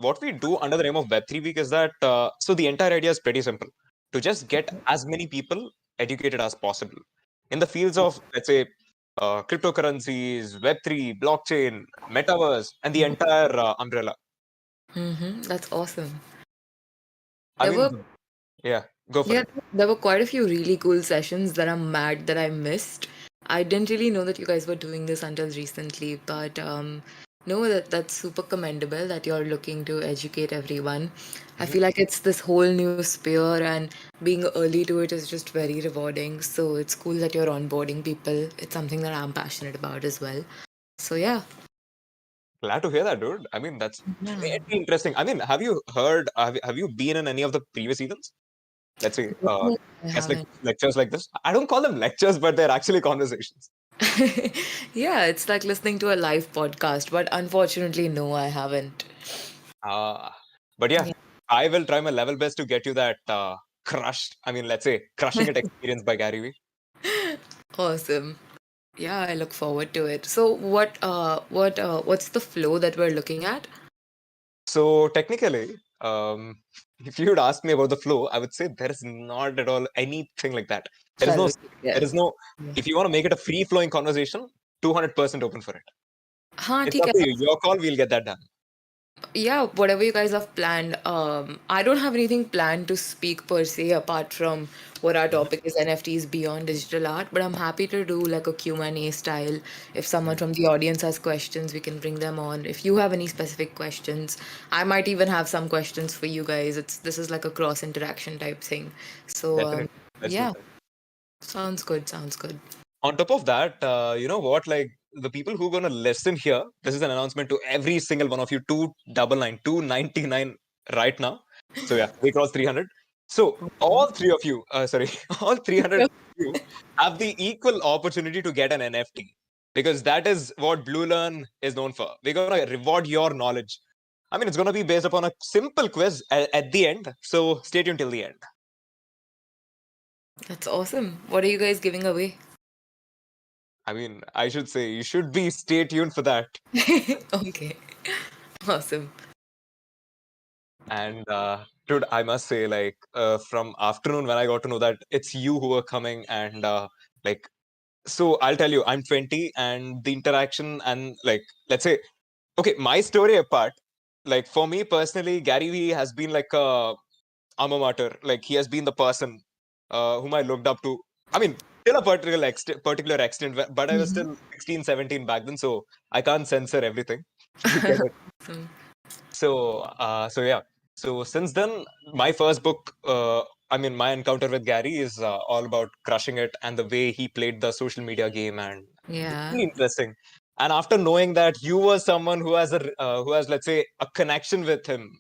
what we do under the name of Web3 Week is that, so the entire idea is pretty simple. To just get as many people educated as possible in the fields of, let's say, cryptocurrencies, Web3, blockchain, metaverse, and the entire umbrella. That's awesome. I There were mean, yeah, go for Yeah, it. there were quite a few really cool sessions that I'm mad that I missed. I didn't really know that you guys were doing this until recently, but no, that's super commendable that you're looking to educate everyone. I Mhm. feel like it's this whole new sphere, and being early to it is just very rewarding. So it's cool that you're onboarding people. It's something that I'm passionate about as well. So yeah. Glad to hear that, dude. I mean, that's Yeah. pretty interesting. I mean, have you heard, have you been in any of the previous events? Let's say, No, I guess like haven't. lectures like this. I don't call them lectures, but they're actually conversations. Yeah, it's like listening to a live podcast, but unfortunately, no, I haven't. Uh, but yeah, I will try my level best to get you that crushed, I mean, let's say, crushing it experience by Gary Vee. Awesome. Yeah, I look forward to it. So what's the flow that we're looking at? So technically, if you would ask me about the flow, I would say there is not at all anything like that. There is no, Yeah. there is no, if you want to make it a free flowing conversation, 200% open for it. हाँ It's ठीक up है. to you. Your call, we'll get that done. Yeah, whatever you guys have planned. I don't have anything planned to speak per se apart from what our Mhm. topic is NFTs beyond digital art, but I'm happy to do like a Q&A style. If someone from the audience has questions, we can bring them on. If you have any specific questions, I might even have some questions for you guys. This is like a cross interaction type thing. So Definitely. Let's do yeah, that. sounds good, sounds good. On top of that, you know what? Like the people who are going to listen here, this is an announcement to every single one of you, 299 right now. So yeah, we crossed 300. So all three of you, sorry, all 300 of you have the equal opportunity to get an NFT, because that is what BlueLearn is known for. We're going to reward your knowledge. I mean, it's going to be based upon a simple quiz at the end. So stay tuned till the end. That's awesome. What are you guys giving away? I mean, I should say you should be stay tuned for that. Okay. Awesome. And dude, I must say, like, from afternoon when I got to know that it's you who are coming, and like, so I'll tell you, I'm 20, and the interaction, and like, let's say, okay, my story apart, like for me personally, Gary Vee has been like a alma mater. Like he has been the person whom I looked up to. I mean, till a particular extent, but I was still 16, 17 back then, so I can't censor everything. You get it. Awesome. So yeah. So since then, my first book, I mean, my encounter with Gary is all about crushing it, and the way he played the social media game, and it's Yeah. really interesting. And after knowing that you were someone who has, let's say, a connection with him,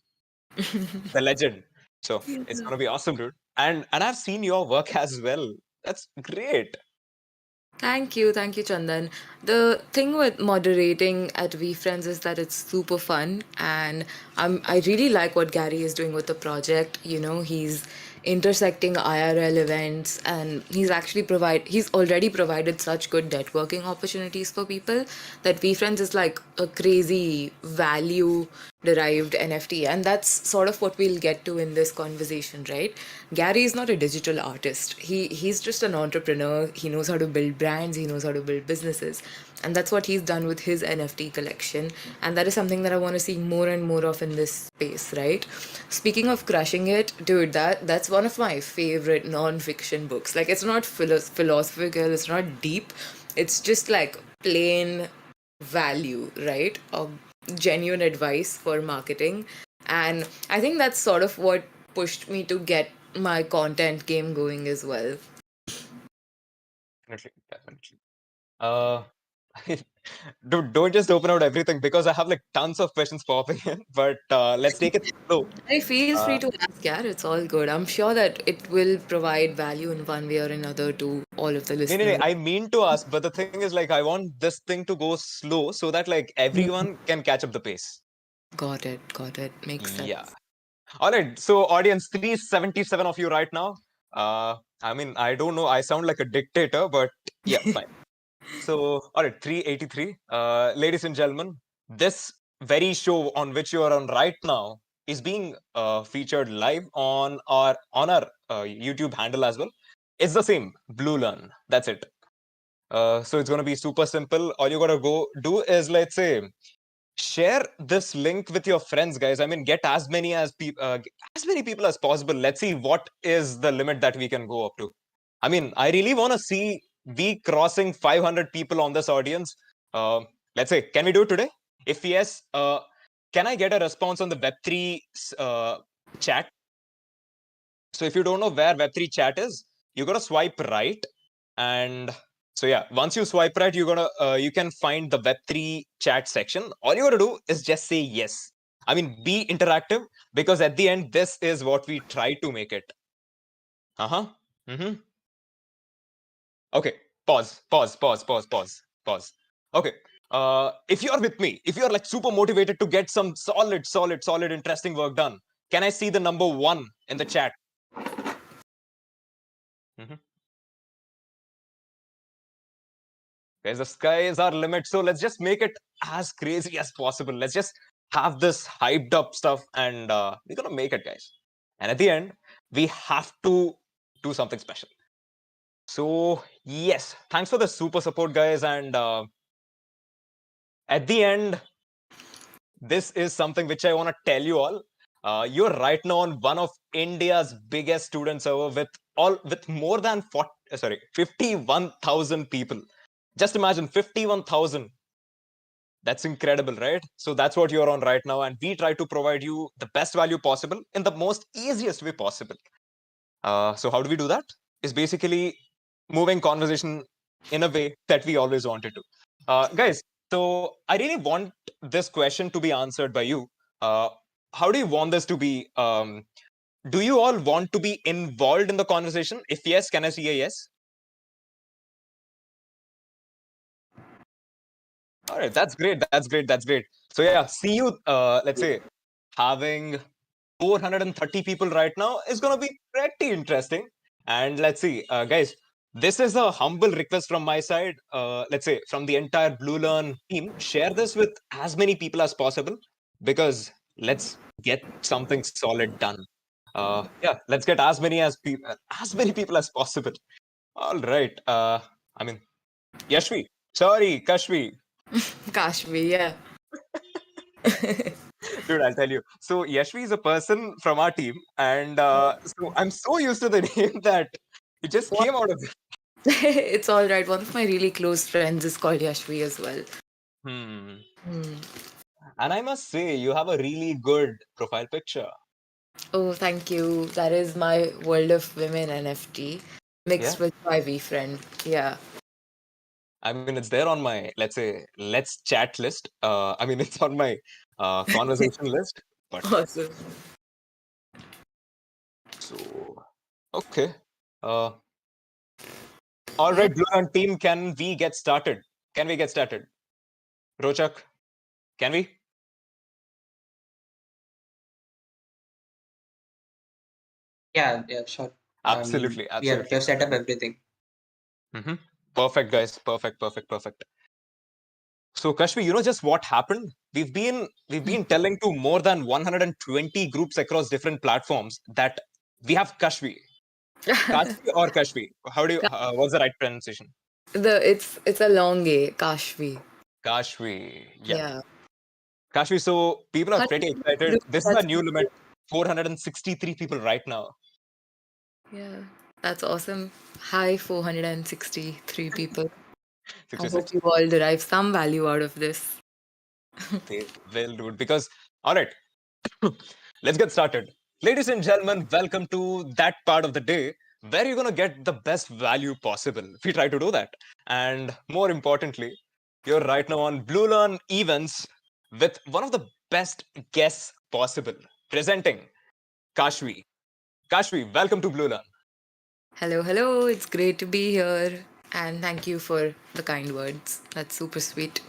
the legend. So it's gonna be awesome, dude. And I've seen your work as well. That's great. Thank you, Chandan. The thing with moderating at VeeFriends is that it's super fun, and I really like what Gary is doing with the project. You know, he's intersecting IRL events, and he's already provided such good networking opportunities for people that VeeFriends is like a crazy value derived NFT, and that's sort of what we'll get to in this conversation, right? Gary is not a digital artist. He's just an entrepreneur. He knows how to build brands, he knows how to build businesses. And that's what he's done with his NFT collection. And that is something that I want to see more and more of in this space, right? Speaking of crushing it, dude, that's one of my favorite non-fiction books. Like it's not philosophical, it's not deep. It's just like plain value, right? Genuine advice for marketing. And I think that's sort of what pushed me to get my content game going as well. Definitely, definitely. Uh, dude, don't just open out everything because I have like tons of questions popping in. But let's take it slow. I feel free Uh, to ask, yeah, it's all good. I'm sure that it will provide value in one way or another to all of the no, listeners. I mean to ask, but the thing is, like, I want this thing to go slow so that like everyone can catch up the pace. Got it. Makes Yeah. sense. All right. So, audience, 377 of you right now. I mean, I don't know. I sound like a dictator, but yeah, fine. So, all right, 383. Ladies and gentlemen, this very show on which you are on right now is being featured live on our YouTube handle as well. It's the same, BlueLearn. That's it. So it's going to be super simple. All you got to go do is, let's say, share this link with your friends, guys. I mean, get as many people as possible. Let's see what is the limit that we can go up to. I mean, I really want to see we crossing 500 people on this audience. Let's say, can we do it today? If yes, can I get a response on the Web3 chat? So if you don't know where Web3 chat is, you got to swipe right. And so yeah, once you swipe right, you can find the Web3 chat section. All you got to do is just say yes. I mean, be interactive, because at the end, this is what we try to make it. Uh-huh. Mm-hmm. Okay. Pause. Okay. If you're with me, if you're like super motivated to get some solid, interesting work done, can I see the number 1 in the chat? Mm-hmm. Guys, the sky is our limit, so let's just make it as crazy as possible. Let's just have this hyped up stuff, and we're gonna make it, guys. And at the end, we have to do something special. So yes, thanks for the super support, guys. And at the end, this is something which I want to tell you all. You're right now on one of India's biggest student server with more than 51,000 people. Just imagine 51,000. That's incredible, right? So that's what you're on right now, and we try to provide you the best value possible in the most easiest way possible. So how do we do that? Is basically moving conversation in a way that we always wanted to. Guys, so I really want this question to be answered by you. How do you want this to be? Do you all want to be involved in the conversation? If yes, can I see a yes? All right, that's great. So yeah, see you. Let's say having 430 people right now is going to be pretty interesting. And let's see, guys, this is a humble request from my side. Let's say from the entire BlueLearn team, share this with as many people as possible, because let's get something solid done. Yeah, let's get as many people as possible. All right. I mean, Kashvi. Kashvi, yeah. Dude, I'll tell you. So Yashvi is a person from our team, and so I'm so used to the name that it just What? came out of it. It's all right. One of my really close friends is called Yashvi as well. Hmm. Hmm. And I must say, you have a really good profile picture. Oh, thank you. That is my World of Women NFT Yeah. mixed with my VeeFriend. Yeah. I mean, it's there on my, let's say, let's chat list. I mean, it's on my conversation list. But Awesome. so, okay. Uh, all Yeah. right, BlueLearn team, can we get started? Rochak, can we? Yeah, sure. Absolutely. We have set up everything. Mm-hmm. Perfect, guys. Perfect. So, Kashvi, you know just what happened? We've been telling to more than 120 groups across different platforms that we have Kashvi. Kashvi or Kashvi? What's the right pronunciation? It's a long A, Kashvi. Kashvi. Yeah. Yeah. Kashvi, so people are pretty 100 excited. groups, This is a that's new limit. 463 people right now. yeah. That's awesome. Hi, 463 people. I hope 66. you all derive some value out of this. They will do it because, all right, let's get started. Ladies and gentlemen, welcome to that part of the day where you're going to get the best value possible. We try to do that. And more importantly, you're right now on BlueLearn events with one of the best guests possible, presenting Kashvi. Kashvi, welcome to BlueLearn. Hello. It's great to be here. And thank you for the kind words. That's super sweet.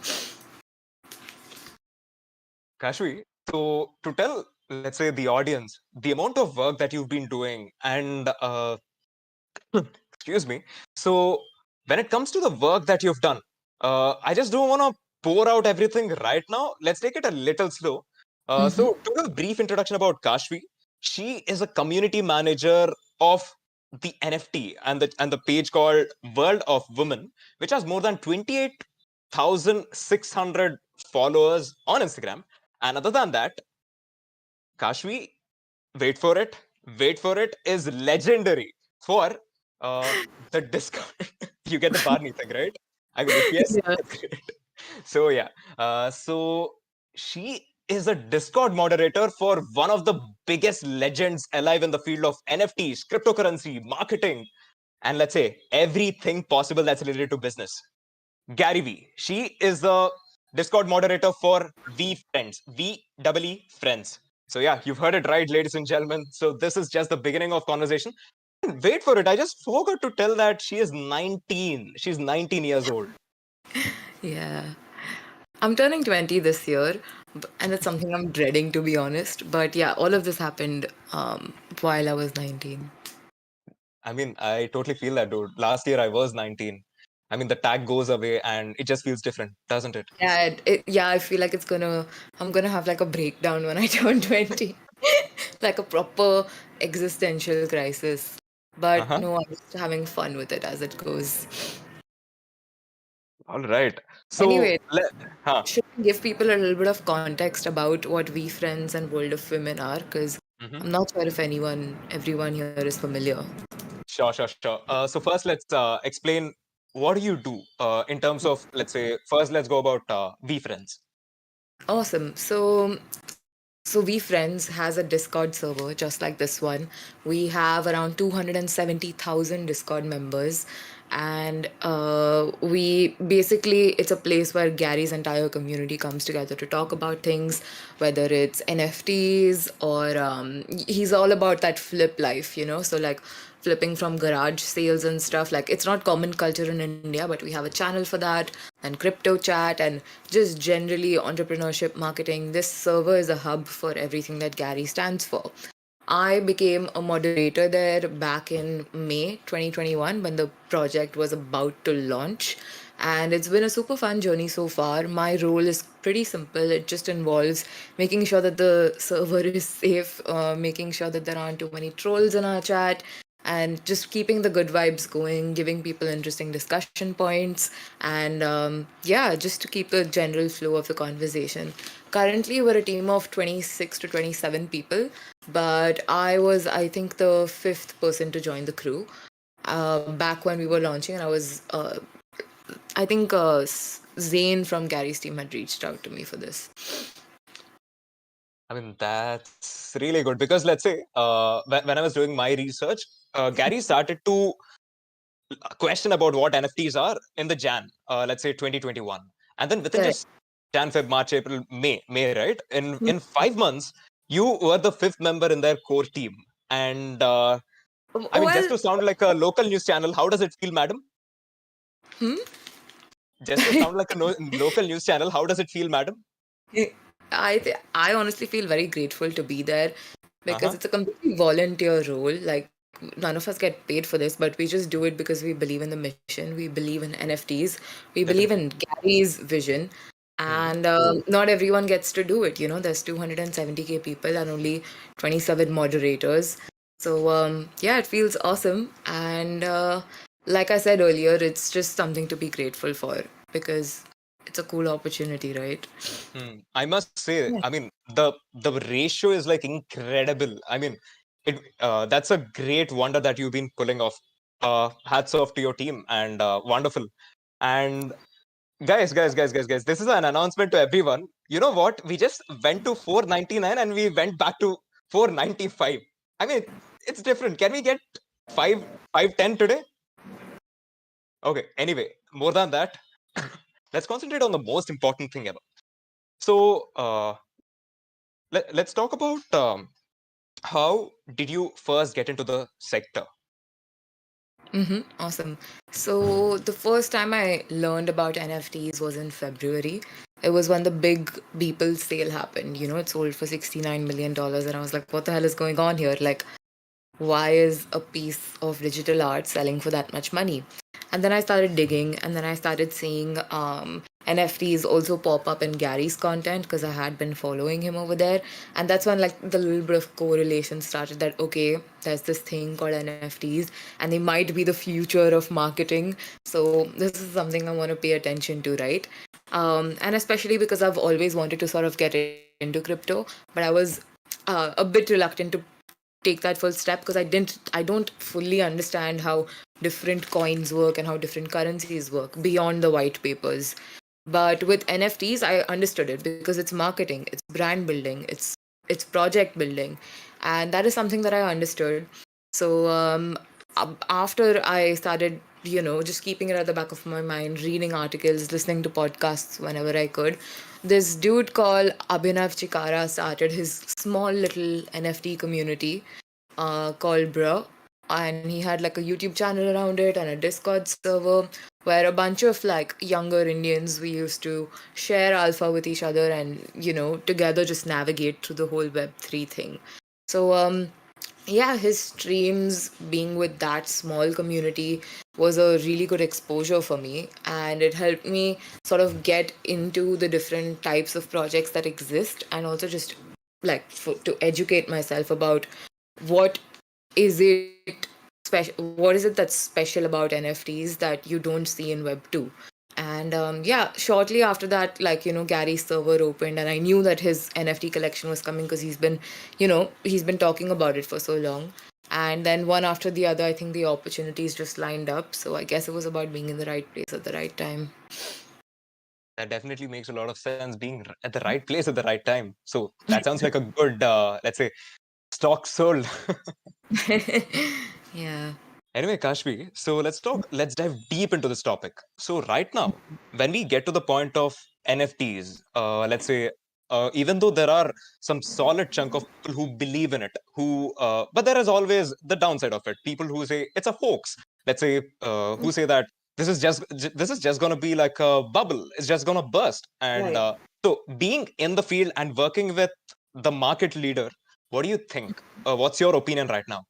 Kashvi, so to tell, let's say, the audience, the amount of work that you've been doing and excuse me. So when it comes to the work that you've done, I just don't want to pour out everything right now. Let's take it a little slow. So, to give a brief introduction about Kashvi, she is a community manager of the NFT and the page called World of Women, which has more than 28,600 followers on Instagram. And other than that, Kashvi, wait for it, is legendary for uh, the Discord. You get the Barney thing, right? I mean, if yes, Yeah. that's great. So yeah, so she is a Discord moderator for one of the biggest legends alive in the field of NFTs, cryptocurrency, marketing, and let's say everything possible that's related to business. Gary V. She is the Discord moderator for VeeFriends, VeeFriends. So yeah, you've heard it right, ladies and gentlemen. So this is just the beginning of conversation. Wait for it. I just forgot to tell that she is 19. She's 19 years old. Yeah. I'm turning 20 this year, and it's something I'm dreading, to be honest. But yeah, all of this happened while I was 19. I mean, I totally feel that, dude. Last year I was 19. I mean, the tag goes away and it just feels different, doesn't it? Yeah, yeah, I feel like I'm gonna have like a breakdown when I turn 20. Like a proper existential crisis. But Uh-huh. no, I'm just having fun with it as it goes. All right. So, Anyway, huh. should we give people a little bit of context about what VeeFriends and World of Women are? Because Mhm. I'm not sure if everyone here is familiar. Sure. So first, let's explain what do you do in terms of, let's say, first let's go about VeeFriends. Awesome. So VeeFriends has a Discord server just like this one. We have around 270,000 Discord members, and we basically it's a place where Gary's entire community comes together to talk about things, whether it's NFTs or he's all about that flip life, So like flipping from garage sales and stuff. Like it's not common culture in India, but we have a channel for that, and crypto chat, and just generally entrepreneurship marketing. This server is a hub for everything that Gary stands for. I became a moderator there back in May 2021 when the project was about to launch. And it's been a super fun journey so far. My role is pretty simple. It just involves making sure that the server is safe, making sure that there aren't too many trolls in our chat, and just keeping the good vibes going, giving people interesting discussion points, and yeah, just to keep the general flow of the conversation. Currently, we're a team of 26 to 27 people, but I think, the fifth person to join the crew. Back when we were launching, and I think Zane from Gary's team had reached out to me for this. I mean, that's really good because let's say when I was doing my research, Gary started to question about what NFTs are in the Jan, let's say 2021, and then within Correct. just Jan, Feb, March, April, May, right? In 5 months, you were the fifth member in their core team, and I mean, just Well, to sound like a local news channel, how does it feel, madam? hmm? Just to sound like a local news channel, how does it feel, madam? I honestly feel very grateful to be there because Uh-huh. it's a completely volunteer role. Like none of us get paid for this, but we just do it because we believe in the mission. We believe in NFTs. We believe Definitely. in Gary's vision. Hmm. And not everyone gets to do it. There's 270K people and only 27 moderators. So yeah, it feels awesome. And like I said earlier, it's just something to be grateful for because it's a cool opportunity, right? I must say, I mean, the ratio is like incredible. I mean, that's a great wonder that you've been pulling off. Hats off to your team and wonderful. And guys, this is an announcement to everyone. You know what? We just went to 499 and we went back to 495. I mean, it's different. Can we get 510 today? Okay. Anyway, more than that, let's concentrate on the most important thing ever. So, let's talk about how did you first get into the sector? Awesome. So the first time I learned about NFTs was in February. It was when the big Beeple sale happened. It sold for $69 million. And I was like, what the hell is going on here? Like, why is a piece of digital art selling for that much money? And then I started digging, and then I started seeing NFTs also pop up in Gary's content because I had been following him over there. And that's when like the little bit of correlation started that, okay, there's this thing called NFTs and they might be the future of marketing. So this is something I want to pay attention to, right? And especially because I've always wanted to sort of get into crypto, but I was a bit reluctant to take that full step because I don't fully understand how different coins work and how different currencies work beyond the white papers. But with NFTs, I understood it because it's marketing, it's brand building, it's project building, and that is something that I understood. So after I started, just keeping it at the back of my mind, reading articles, listening to podcasts whenever I could, this dude called Abhinav Chikara started his small little NFT community called Bruh. And he had like a YouTube channel around it and a Discord server where a bunch of like younger Indians, we used to share alpha with each other and, together just navigate through the whole Web3 thing. So, yeah, his streams being with that small community was a really good exposure for me, and it helped me sort of get into the different types of projects that exist, and also just like to educate myself about what is it what is it that's special about NFTs that you don't see in Web 2. And yeah, shortly after that, like, Gary's server opened, and I knew that his NFT collection was coming because he's been talking about it for so long. And then one after the other, I think the opportunities just lined up. So I guess it was about being in the right place at the right time. That definitely makes a lot of sense, being at the right place at the right time. So that sounds like a good, let's say, stock sold. Yeah. Anyway, Kashvi, so let's dive deep into this topic. So right now, when we get to the point of NFTs, let's say, even though there are some solid chunk of people who believe in it, but there is always the downside of it. People who say it's a hoax. Let's say, who say that this is just gonna be like a bubble. It's just gonna burst. And Right. so, being in the field and working with the market leader, what do you think? What's your opinion right now?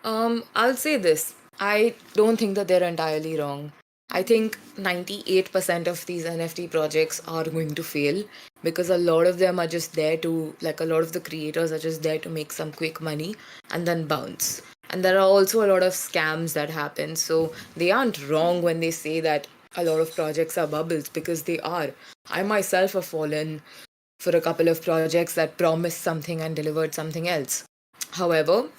I'll say this. I don't think that they're entirely wrong. I think 98% of these NFT projects are going to fail because a lot of them are just there to, like, a lot of the creators are just there to make some quick money and then bounce. And there are also a lot of scams that happen. So they aren't wrong when they say that a lot of projects are bubbles because they are. I myself have fallen for a couple of projects that promised something and delivered something else. However,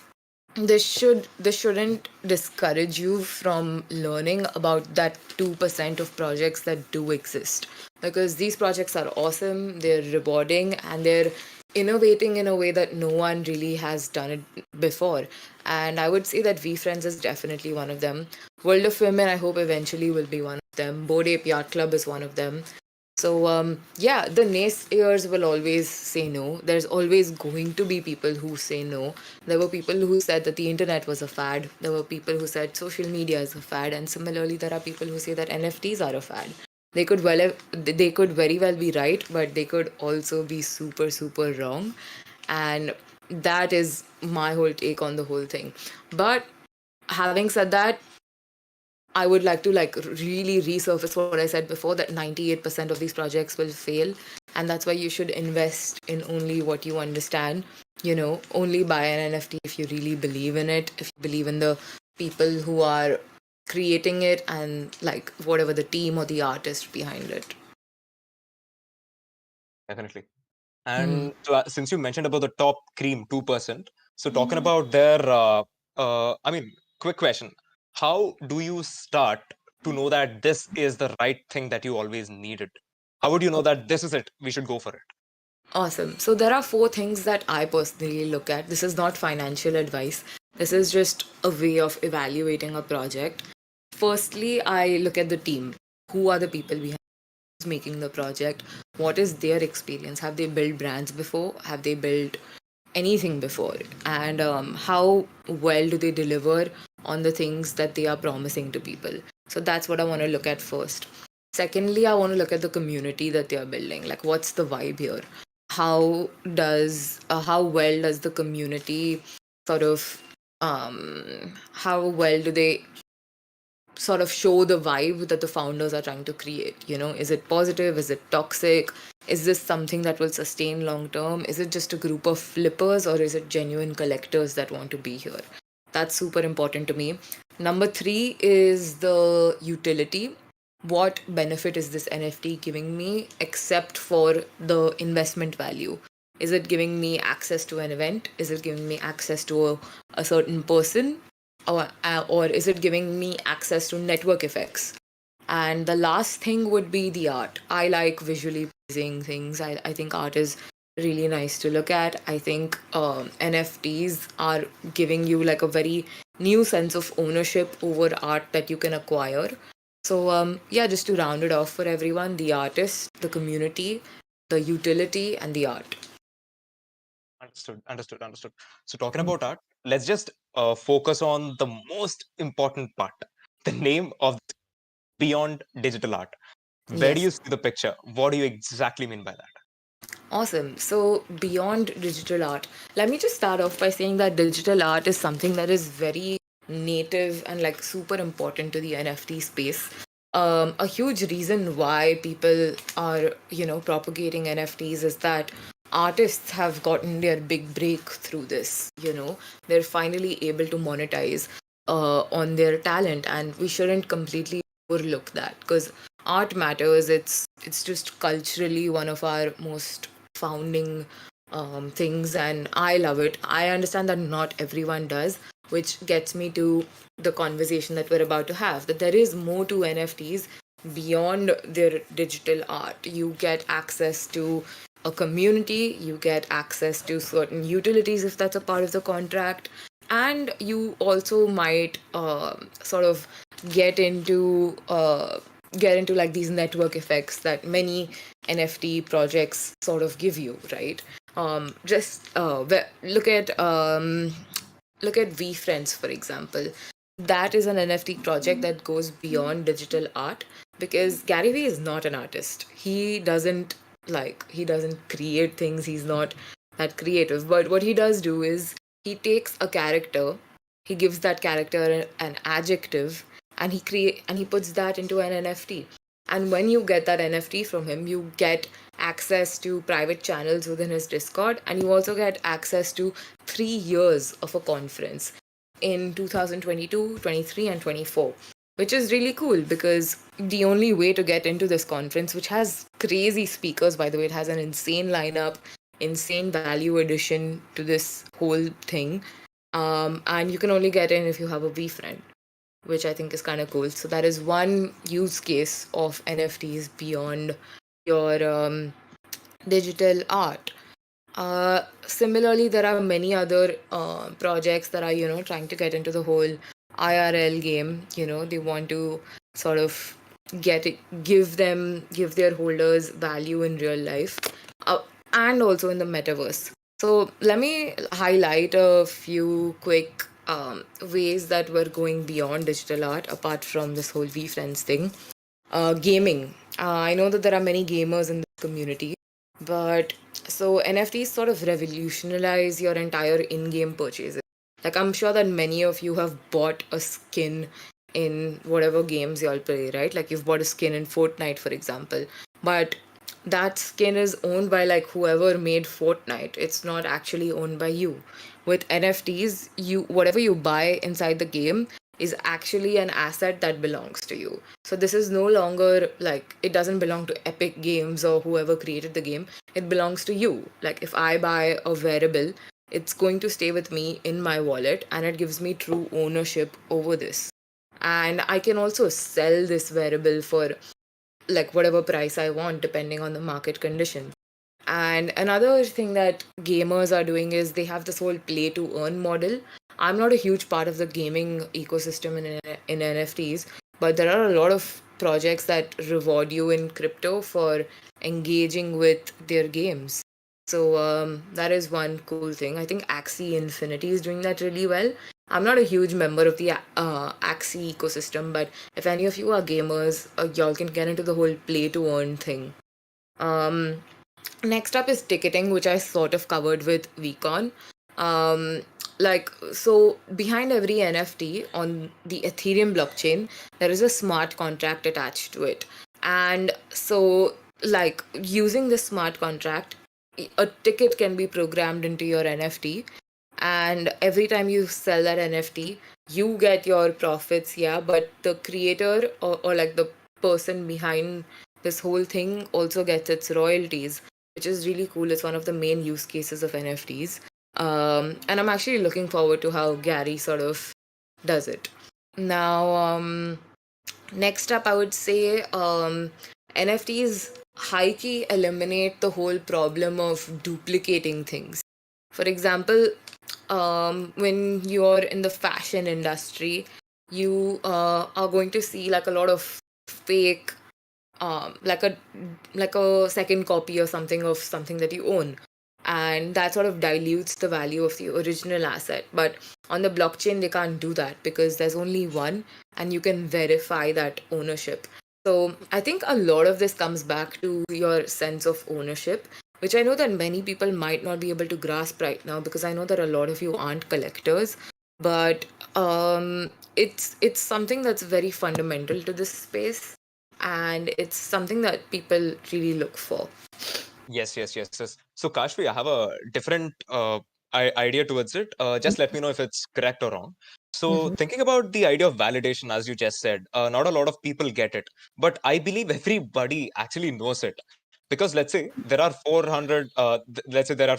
this shouldn't discourage you from learning about that 2% of projects that do exist, because these projects are awesome, they're rewarding, and they're innovating in a way that no one really has done it before. And I would say that VeeFriends is definitely one of them. World of Women, I hope eventually will be one of them. Bored Ape Yacht Club is one of them. So, yeah, the naysayers will always say no. There's always going to be people who say no. There were people who said that the internet was a fad. There were people who said social media is a fad. And similarly, there are people who say that NFTs are a fad. They could very well be right, but they could also be super, super wrong. And that is my whole take on the whole thing. But having said that, I would like to like really resurface what I said before, that 98% of these projects will fail, and that's why you should invest in only what you understand. Only buy an NFT if you really believe in it, if you believe in the people who are creating it and like whatever the team or the artist behind it. Definitely. Hmm. And so, since you mentioned about the top cream 2%, so talking about their, I mean, quick question. How do you start to know that this is the right thing that you always needed? How would you know that this is it? We should go for it. Awesome. So there are four things that I personally look at. This is not financial advice. This is just a way of evaluating a project. Firstly, I look at the team. Who are the people behind who's making the project? What is their experience? Have they built brands before? Have they built anything before? And how well do they deliver on the things that they are promising to people? So that's what I want to look at first. Secondly, I want to look at the community that they are building. Like, what's the vibe here? How well does the community sort of how well do they sort of show the vibe that the founders are trying to create. Is it positive? Is it toxic? Is this something that will sustain long term? Is it just a group of flippers, or is it genuine collectors that want to be here? That's super important to me. Number three is the utility. What benefit is this NFT giving me except for the investment value? Is it giving me access to an event? Is it giving me access to a certain person? Or is it giving me access to network effects? And the last thing would be the art. I like visually pleasing things. I think art is really nice to look at. I think NFTs are giving you like a very new sense of ownership over art that you can acquire. So, yeah, just to round it off for everyone, the artist, the community, the utility, and the art. Understood. So talking about art, let's just focus on the most important part, the name of Beyond Digital Art. Where do Yes. you see the picture? What do you exactly mean by that? Awesome. So, beyond digital art, let me just start off by saying that digital art is something that is very native and like super important to the NFT space. A huge reason why people are, propagating NFTs is that artists have gotten their big break through this. They're finally able to monetize on their talent, and we shouldn't completely overlook that because art matters. It's just culturally one of our most founding things, and I love it. I understand that not everyone does, which gets me to the conversation that we're about to have, that there is more to NFTs beyond their digital art. You get access to a community, you get access to certain utilities if that's a part of the contract, and you also might sort of get into like these network effects that many NFT projects sort of give you, right? Just look at VeeFriends, for example. That is an NFT project that goes beyond digital art because Gary Vee is not an artist. He doesn't create things. He's not that creative. But what he does do is he takes a character, he gives that character an adjective, and he puts that into an NFT. And when you get that NFT from him, you get access to private channels within his Discord, and you also get access to 3 years of a conference in 2022, 23, and 24, which is really cool because the only way to get into this conference, which has crazy speakers, by the way, it has an insane lineup, insane value addition to this whole thing. And you can only get in if you have a VeeFriend, which I think is kind of cool. So that is one use case of NFTs beyond your digital art. Similarly, there are many other projects that are, trying to get into the whole IRL game. They want to sort of give their holders value in real life, and also in the metaverse. So let me highlight a few quick ways that we're going beyond digital art apart from this whole VeeFriends thing. Gaming. I know that there are many gamers in the community, but so NFTs sort of revolutionize your entire in-game purchases. Like I'm sure that many of you have bought a skin in whatever games y'all play, right? Like you've bought a skin in Fortnite, for example, but that skin is owned by like whoever made Fortnite. It's not actually owned by you. With NFTs, whatever you buy inside the game is actually an asset that belongs to you. So this is no longer like it doesn't belong to Epic Games or whoever created the game. It belongs to you. Like if I buy a wearable, it's going to stay with me in my wallet and it gives me true ownership over this. And I can also sell this wearable for like whatever price I want depending on the market condition. And another thing that gamers are doing is they have this whole play to earn model. I'm not a huge part of the gaming ecosystem in NFTs, but there are a lot of projects that reward you in crypto for engaging with their games. So that is one cool thing. I think Axie Infinity is doing that really well. I'm not a huge member of the Axie ecosystem, but if any of you are gamers, y'all can get into the whole play to earn thing. Next up is ticketing, which I sort of covered with VCon. so behind every NFT on the Ethereum blockchain, there is a smart contract attached to it. And so, like, using this smart contract, a ticket can be programmed into your NFT. And every time you sell that NFT, you get your profits, yeah, but the creator or like the person behind this whole thing also gets its royalties, which is really cool. It's one of the main use cases of NFTs. And I'm actually looking forward to how Gary sort of does it. Now, next up, I would say NFTs high key eliminate the whole problem of duplicating things. For example, when you're in the fashion industry, you are going to see like a lot of fake, like a second copy or something of something that you own, and that sort of dilutes the value of the original asset. But on the blockchain, they can't do that because there's only one, and you can verify that ownership. So I think a lot of this comes back to your sense of ownership, which I know that many people might not be able to grasp right now because I know that a lot of you aren't collectors, but it's something that's very fundamental to this space, and it's something that people really look for. Yes. So, Kashvi, I have a different idea towards it. Just let me know if it's correct or wrong. So, Mhm. thinking about the idea of validation, as you just said, not a lot of people get it, but I believe everybody actually knows it. Because let's say there are 400, let's say there are,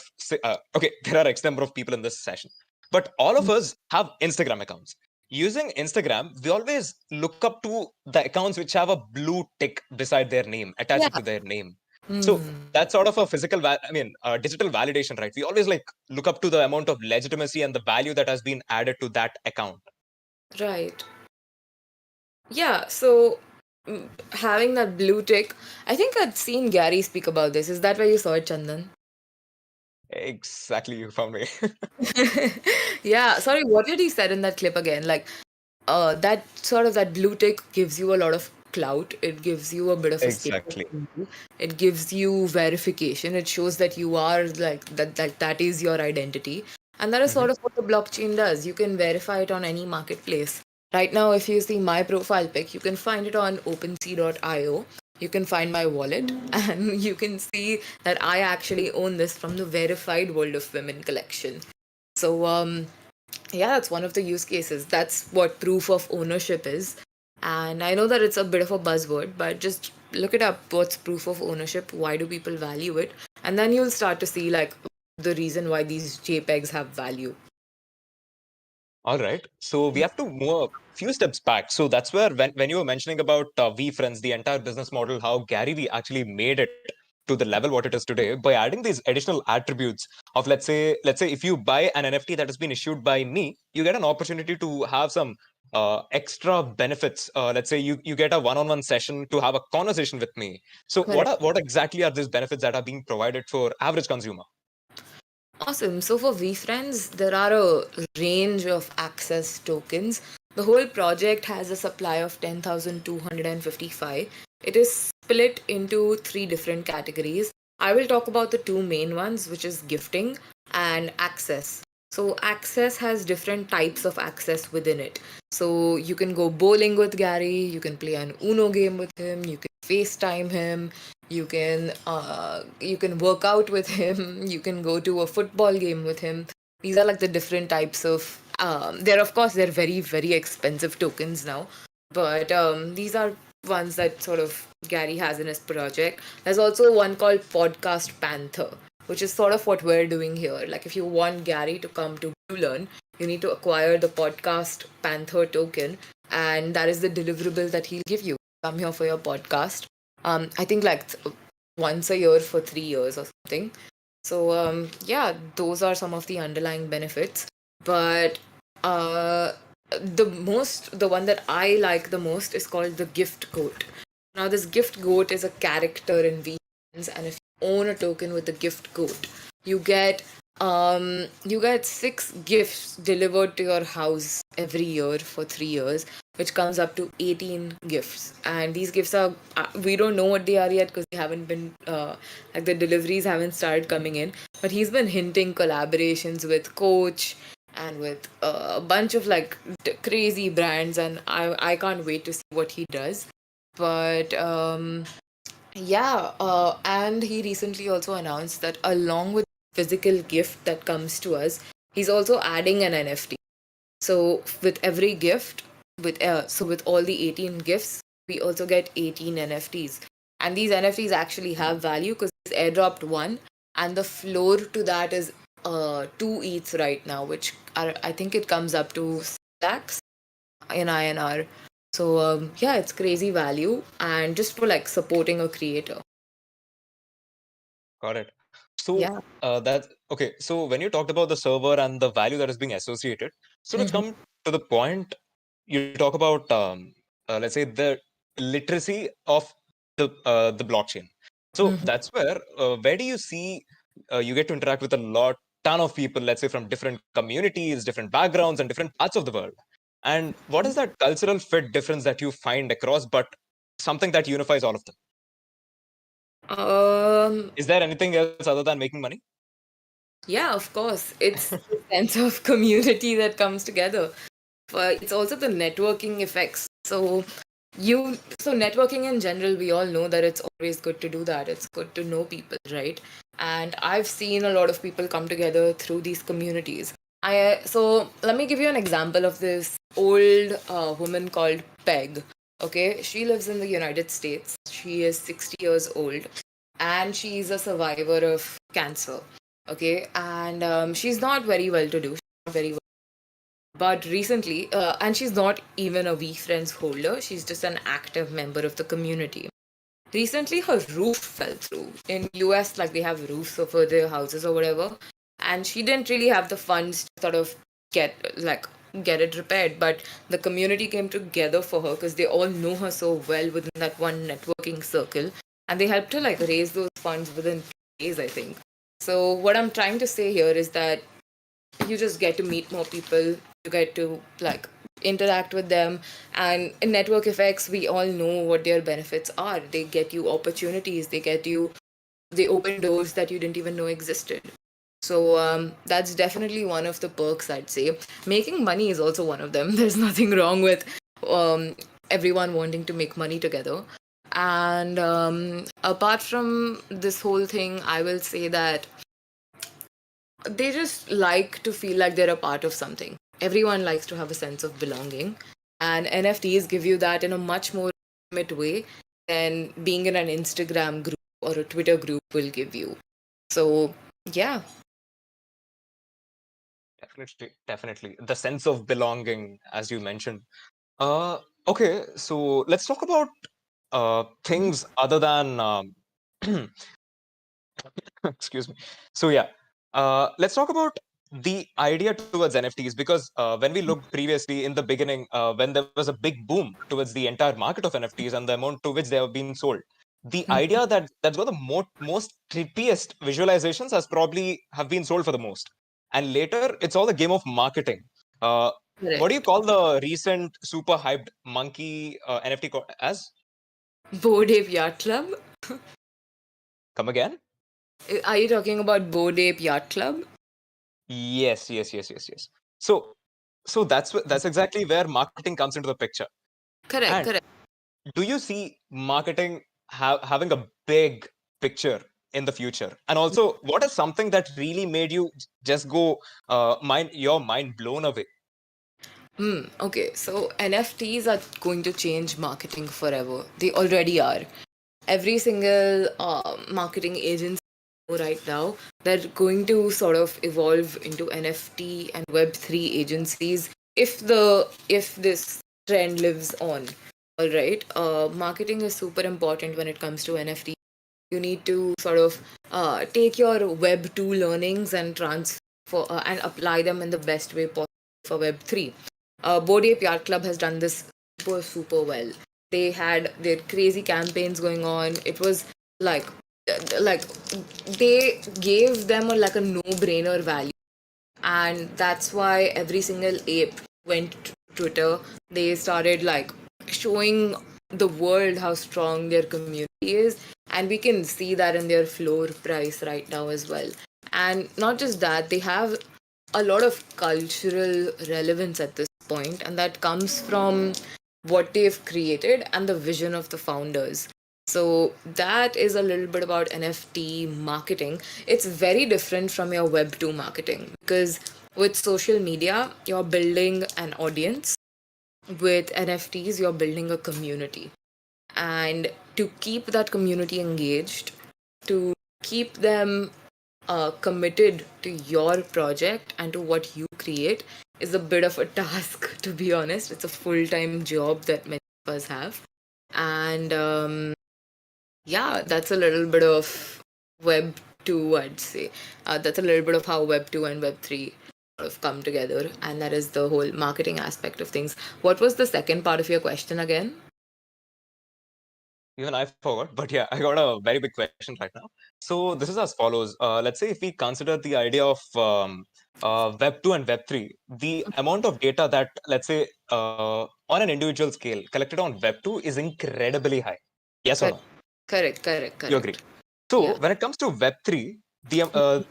okay, there are X number of people in this session, but all of us have Instagram accounts. Using Instagram, we always look up to the accounts which have a blue tick beside their name, attached Yeah. to their name. So Mhm. that's sort of a digital validation, right? We always like look up to the amount of legitimacy and the value that has been added to that account. Right. Yeah. So having that blue tick, I think I'd seen Gary speak about this. Is that where you saw it, Chandan? Exactly, you found me. Yeah. Sorry, what did he said in that clip again? Like, that sort of that blue tick gives you a lot of clout. It gives you a bit of a status. Exactly. Symbol. It gives you verification. It shows that you are like that is your identity. And that is Hmm. sort of what the blockchain does. You can verify it on any marketplace. Right now, if you see my profile pic, you can find it on OpenSea.io. You can find my wallet, and you can see that I actually own this from the verified World of Women collection. So, yeah, that's one of the use cases. That's what proof of ownership is. And I know that it's a bit of a buzzword, but just look it up. What's proof of ownership? Why do people value it? And then you'll start to see like the reason why these JPEGs have value. All right. So we have to move a few steps back. So that's where when you were mentioning about VeeFriends, the entire business model, how Gary Vee actually made it to the level what it is today by adding these additional attributes of let's say if you buy an NFT that has been issued by me, you get an opportunity to have some extra benefits. Let's say you get a one-on-one session to have a conversation with me. So Correct. what exactly are these benefits that are being provided for average consumer? Awesome. So for VeeFriends, there are a range of access tokens. The whole project has a supply of 10,255. It is split into three different categories. I will talk about the two main ones, which is gifting and access. So access has different types of access within it. So you can go bowling with Gary, you can play an Uno game with him, you can FaceTime him, you can work out with him, you can go to a football game with him. These are like the different types of they're of course they're very very expensive tokens now, but these are ones that sort of Gary has in his project. There's also one called Podcast Panther, which is sort of what we're doing here. Like if you want Gary to come to BlueLearn, you need to acquire the Podcast Panther token, and that is the deliverable that he'll give you. Come here for your podcast. I think like once a year for 3 years or something. So yeah, those are some of the underlying benefits. But uh, the one that I like the most is called the gift goat. Now this gift goat is a character in VeeFriends, and if you own a token with the gift goat, you get you get 6 gifts delivered to your house every year for 3 years, which comes up to 18 gifts. And these gifts are we don't know what they are yet because they haven't been like the deliveries haven't started coming in. But he's been hinting collaborations with Coach and with a bunch of like crazy brands, and I can't wait to see what he does. But yeah, and he recently also announced that along with physical gift that comes to us, he's also adding an NFT. So with every gift, with all the 18 gifts, we also get 18 NFTs. And these NFTs actually have value because he's airdropped one, and the floor to that is 2 ETH right now, which I think it comes up to lakhs in INR. So yeah, it's crazy value, and just for like supporting a creator. Got it. So Yeah. that's okay. So when you talked about the server and the value that is being associated, so let's come to the point. You talk about let's say the literacy of the blockchain. So that's where do you see you get to interact with a ton of people, let's say from different communities, different backgrounds, and different parts of the world. And what is that cultural fit difference that you find across, but something that unifies all of them? Is there anything else other than making money? Yeah, of course. It's the sense of community that comes together. But it's also the networking effects. So networking in general, we all know that it's always good to do that. It's good to know people, right? And I've seen a lot of people come together through these communities. So let me give you an example of this old woman called Peg. Okay, she lives in the United States. She is 60 years old, and she's a survivor of cancer. Okay, and she's not very well to do. She's not very well, but recently, and she's not even a VeeFriends holder. She's just an active member of the community. Recently, her roof fell through. In US, like they have roofs over their houses or whatever, and she didn't really have the funds to sort of get like get it repaired. But the community came together for her because they all know her so well within that one networking circle, and they helped her like raise those funds within 2 days, I think. So what I'm trying to say here is that you just get to meet more people, you get to like interact with them, and in network effects we all know what their benefits are. They get you opportunities, they open doors that you didn't even know existed. So that's definitely one of the perks, I'd say. Making money is also one of them. There's nothing wrong with everyone wanting to make money together. And apart from this whole thing, I will say that they just like to feel like they're a part of something. Everyone likes to have a sense of belonging, and NFTs give you that in a much more intimate way than being in an Instagram group or a Twitter group will give you. So, yeah. Definitely. The sense of belonging, as you mentioned. Uh, okay, so let's talk about things other than excuse me. So yeah, let's talk about the idea towards NFTs, because when we looked previously in the beginning, when there was a big boom towards the entire market of NFTs and the amount to which they have been sold, the idea that's got the most trippiest visualizations has probably have been sold for the most, and later it's all the game of marketing. Uh, what do you Correct. call the recent super hyped monkey NFT as? Bored Ape Yacht Club? Come again? Are you talking about Bored Ape Yacht Club? Yes. So that's exactly where marketing comes into the picture. Correct, And correct. do you see marketing having a big picture in the future? And also, what is something that really made you just go your mind blown away? Okay, so NFTs are going to change marketing forever. They already are. Every single marketing agency right now, they're going to sort of evolve into NFT and Web3 agencies if this trend lives on. All right, marketing is super important when it comes to NFT. You need to sort of take your Web 2 learnings and transfer and apply them in the best way possible for Web 3. Board Ape Yacht Club has done this super well. They had their crazy campaigns going on. It was like like they gave them like a no-brainer value, and that's why every single ape went to Twitter. They started like showing the world how strong their community is, and we can see that in their floor price right now as well. And not just that, they have a lot of cultural relevance at this point, and that comes from what they've created and the vision of the founders. So that is a little bit about NFT marketing. It's very different from your Web 2 marketing because with social media, you're building an audience. With NFTs, you're building a community. And to keep that community engaged, to keep them committed to your project and to what you create is a bit of a task, to be honest. It's a full time job that many of us have. And yeah, that's a little bit of Web 2, I'd say. That's a little bit of how Web 2 and Web 3 sort of come together. And that is the whole marketing aspect of things. What was the second part of your question again? Even I forgot, but yeah, I got a very big question right now. So this is as follows. Let's say if we consider the idea of Web 2 and Web 3, the amount of data that, let's say, on an individual scale collected on Web 2 is incredibly high. Yes or no? Correct. You agree? So Yeah. when it comes to Web 3, the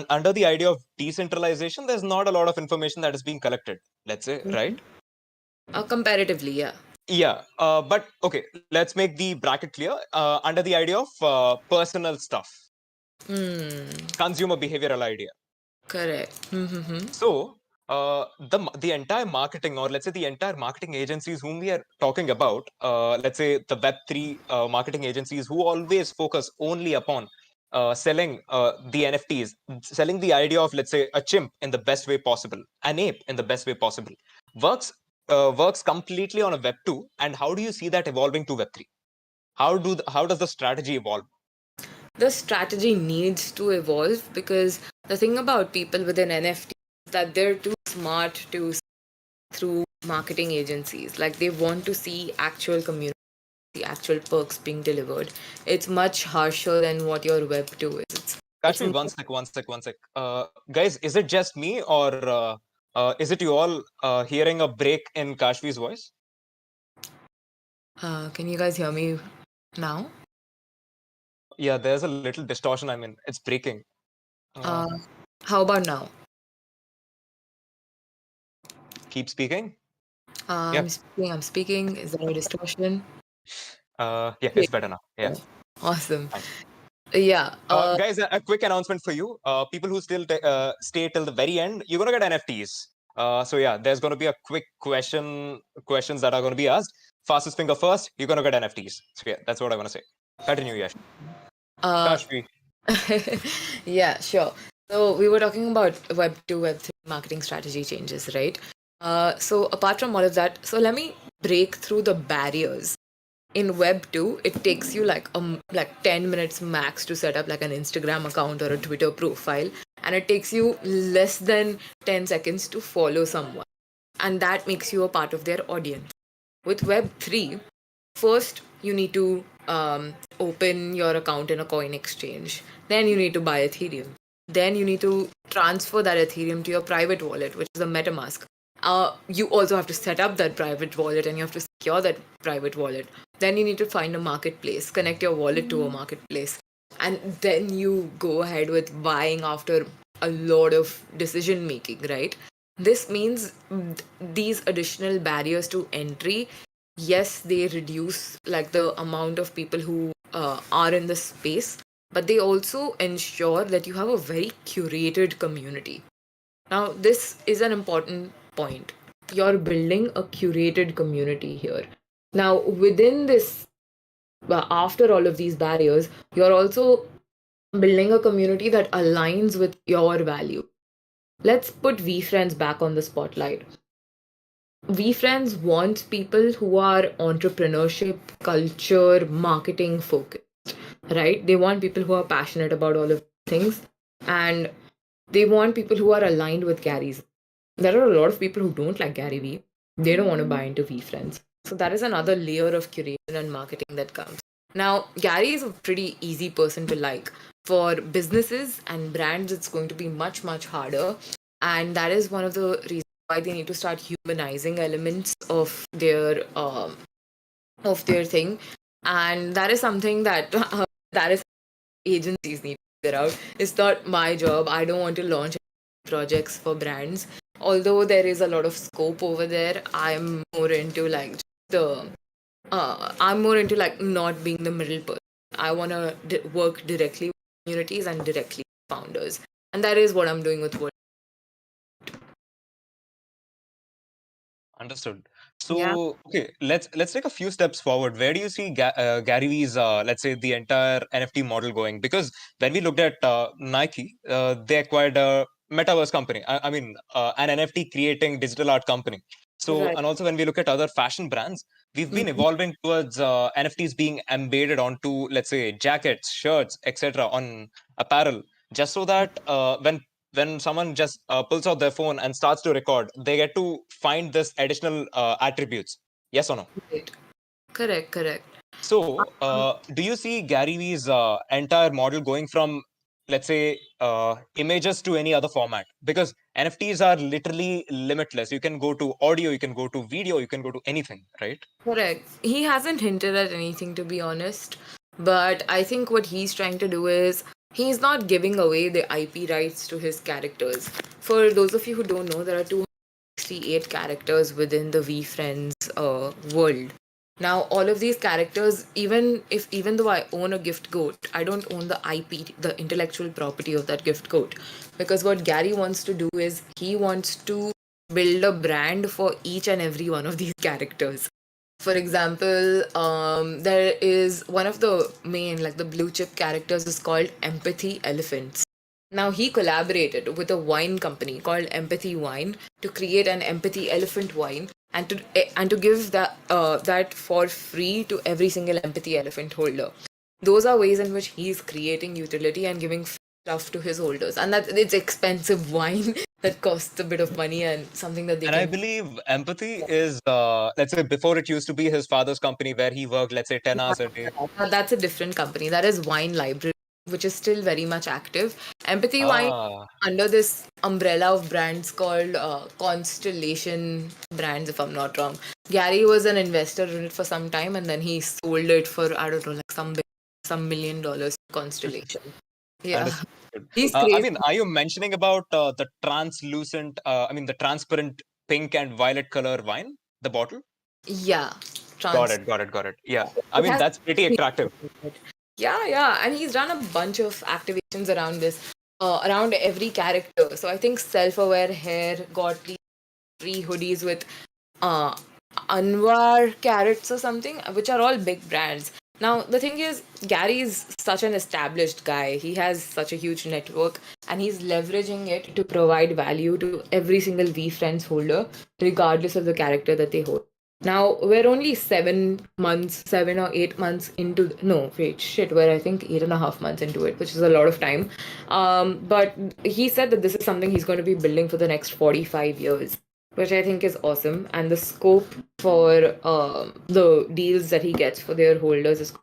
under the idea of decentralization, there's not a lot of information that is being collected, let's say, right? Comparatively, yeah. Yeah, but okay, let's make the bracket clear. Under the idea of personal stuff, consumer behavioral idea. Correct. So the entire marketing, or let's say the entire marketing agencies whom we are talking about, let's say the Web3 marketing agencies who always focus only upon selling the NFTs, selling the idea of, let's say, a chimp in the best way possible, an ape in the best way possible, works completely on a Web 2. And how do you see that evolving to Web 3? How does the strategy evolve? The strategy needs to evolve because the thing about people within NFT is that they're too smart to see through marketing agencies. Like they want to see actual community, the actual perks being delivered. It's much harsher than what your Web 2 is. It's Kashvi, one sec. Guys, is it just me, or is it you all hearing a break in Kashvi's voice? can you guys hear me now? Yeah, there's a little distortion. I mean, it's breaking. How about now? Keep speaking. I'm speaking. Is there a distortion? Yeah, it's better now. Yeah, Awesome. fine. Yeah. Guys, a quick announcement for you. People who still stay till the very end, you're gonna get NFTs. So yeah, there's gonna be a quick questions that are gonna be asked. Fastest finger first, you're gonna get NFTs. So yeah, that's what I wanna say. Continue, Yash. Kashvi. Yeah, sure. So we were talking about Web 2, Web 3 marketing strategy changes, right? So apart from all of that, so let me break through the barriers. In Web 2, it takes you like 10 minutes max to set up like an Instagram account or a Twitter profile, and it takes you less than 10 seconds to follow someone, and that makes you a part of their audience. With Web 3, first you need to open your account in a coin exchange, then you need to buy Ethereum, then you need to transfer that Ethereum to your private wallet, which is a MetaMask. You also have to set up that private wallet and you have to secure that private wallet. Then you need to find a marketplace, connect your wallet to a marketplace, and then you go ahead with buying after a lot of decision making, right? This means these additional barriers to entry, yes, they reduce like the amount of people who are in the space, but they also ensure that you have a very curated community. Now, this is an important point. You're building a curated community here. Now, within this, after all of these barriers, you're also building a community that aligns with your value. Let's put VeeFriends back on the spotlight. VeeFriends wants people who are entrepreneurship, culture, marketing focused, right? They want people who are passionate about all of these things, and they want people who are aligned with Gary's. There are a lot of people who don't like Gary Vee. They don't want to buy into VeeFriends. So that is another layer of curation and marketing that comes. Now, Gary is a pretty easy person to like. For businesses and brands, it's going to be much, much harder. And that is one of the reasons why they need to start humanizing elements of their thing. And that is something that that is agencies need to figure out. It's not my job. I don't want to launch projects for brands. Although there is a lot of scope over there, I'm more into like the I'm more into like not being the middle person. I want to work directly with communities and directly with founders, and that is what I'm doing with World. Understood. Yeah. So, okay, let's take a few steps forward. Where do you see Gary Vee's, let's say, the entire NFT model going? Because when we looked at Nike, they acquired a metaverse company. I mean, an NFT creating digital art company. So, Right. and also when we look at other fashion brands, we've been evolving towards NFTs being embedded onto, let's say, jackets, shirts, etc., on apparel, just so that when someone just pulls out their phone and starts to record, they get to find this additional attributes. Yes or no? Right. Correct. Correct. So, do you see Gary Vee's entire model going from, let's say, images to any other format? Because NFTs are literally limitless. You can go to audio, you can go to video, you can go to anything, right? Correct. He hasn't hinted at anything, to be honest. But I think what he's trying to do is he's not giving away the IP rights to his characters. For those of you who don't know, there are 268 characters within the VeeFriends world. Now, all of these characters, even though I own a gift code, I don't own the IP, the intellectual property of that gift code. Because what Gary wants to do is he wants to build a brand for each and every one of these characters. For example, there is one of the main, like the blue chip characters, is called Empathy Elephants. Now, he collaborated with a wine company called Empathy Wine to create an Empathy Elephant wine and to give that for free to every single Empathy Elephant holder. Those are ways in which he's creating utility and giving stuff to his holders, and that it's expensive wine that costs a bit of money and something that they And I can. believe Empathy is, let's say, before it used to be his father's company where he worked, let's say, 10 hours a day. That's a different company. That is Wine Library, which is still very much active. Empathy Wine Ah, under this umbrella of brands called Constellation Brands, if I'm not wrong. Gary was an investor in it for some time, and then he sold it for, I don't know, like some $1 million to Constellation. Yeah, understood. he's I crazy. mean, are you mentioning about the translucent, I mean, the transparent pink and violet color wine, the bottle? Yeah, Got trans. it, got it, got it. Yeah. I It mean, has. that's pretty attractive. Yeah, yeah, and he's done a bunch of activations around this, around every character. So I think self-aware hair got these free hoodies with uh Anwar carrots or something, which are all big brands. Now the thing is, Gary is such an established guy. He has such a huge network, and he's leveraging it to provide value to every single VeeFriends holder, regardless of the character that they hold. Now we're only 7 months, 7 or 8 months into. No, wait, shit. We're I think 8.5 months into it, which is a lot of time. But he said that this is something he's going to be building for the next 45 years, which I think is awesome. And the scope for the deals that he gets for their holders is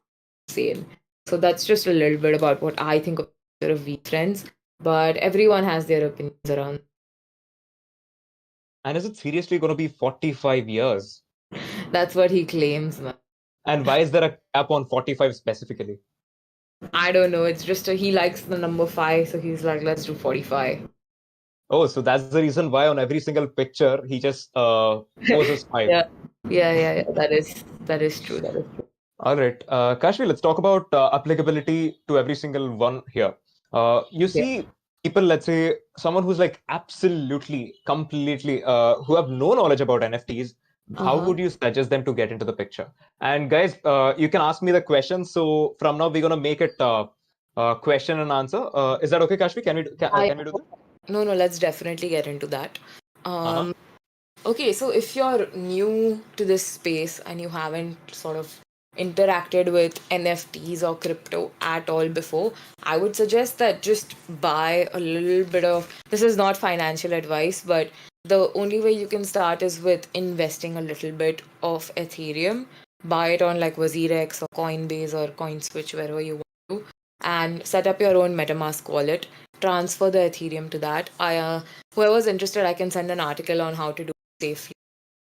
insane. So that's just a little bit about what I think of VeeFriends. But everyone has their opinions around. And is it seriously going to be 45 years? That's what he claims, man. And why is there a cap on 45 specifically? I don't know. It's just he likes the number 5, so he's like, let's do 45. Oh, so that's the reason why on every single picture he just poses 5. Yeah, yeah. That is true. That is true. All right. Kashvi, let's talk about applicability to every single one here. You Yeah. see people, let's say, someone who's like absolutely, completely, who have no knowledge about NFTs, how Uh-huh. would you suggest them to get into the picture? And guys, you can ask me the question. So from now, we're going to make it question and answer. Is that okay, Kashvi? I Can we do that? No, no. Let's definitely get into that. Uh-huh. Okay, so if you're new to this space and you haven't sort of interacted with NFTs or crypto at all before, I would suggest that just buy a little bit of. This is not financial advice, but the only way you can start is with investing a little bit of Ethereum. Buy it on like WazirX or Coinbase or CoinSwitch, wherever you want to, and set up your own MetaMask wallet. Transfer the Ethereum to that. Whoever's interested, I can send an article on how to do safely.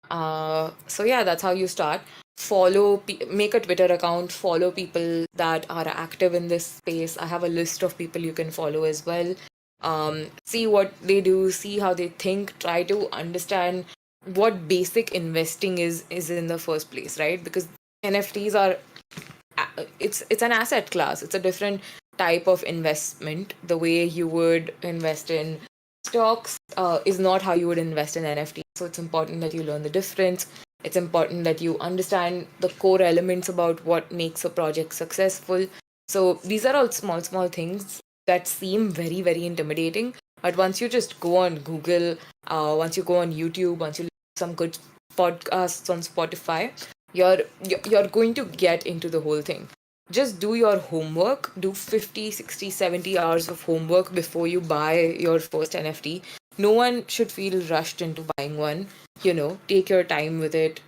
So yeah, that's how you start. Make a Twitter account, follow people that are active in this space. I have a list of people you can follow as well. see what they do, see how they think, try to understand what basic investing is in the first place, right? Because NFTs are it's an asset class. It's a different type of investment. The way you would invest in stocks is not how you would invest in NFT. So it's important that you learn the difference. It's important that you understand the core elements about what makes a project successful. So these are all small things that seem very, very intimidating. But once you just go on Google, once you go on YouTube, once you listen to some good podcasts on Spotify, you're going to get into the whole thing. Just do your homework, do 50, 60, 70 hours of homework before you buy your first NFT. No one should feel rushed into buying one. Take your time with it.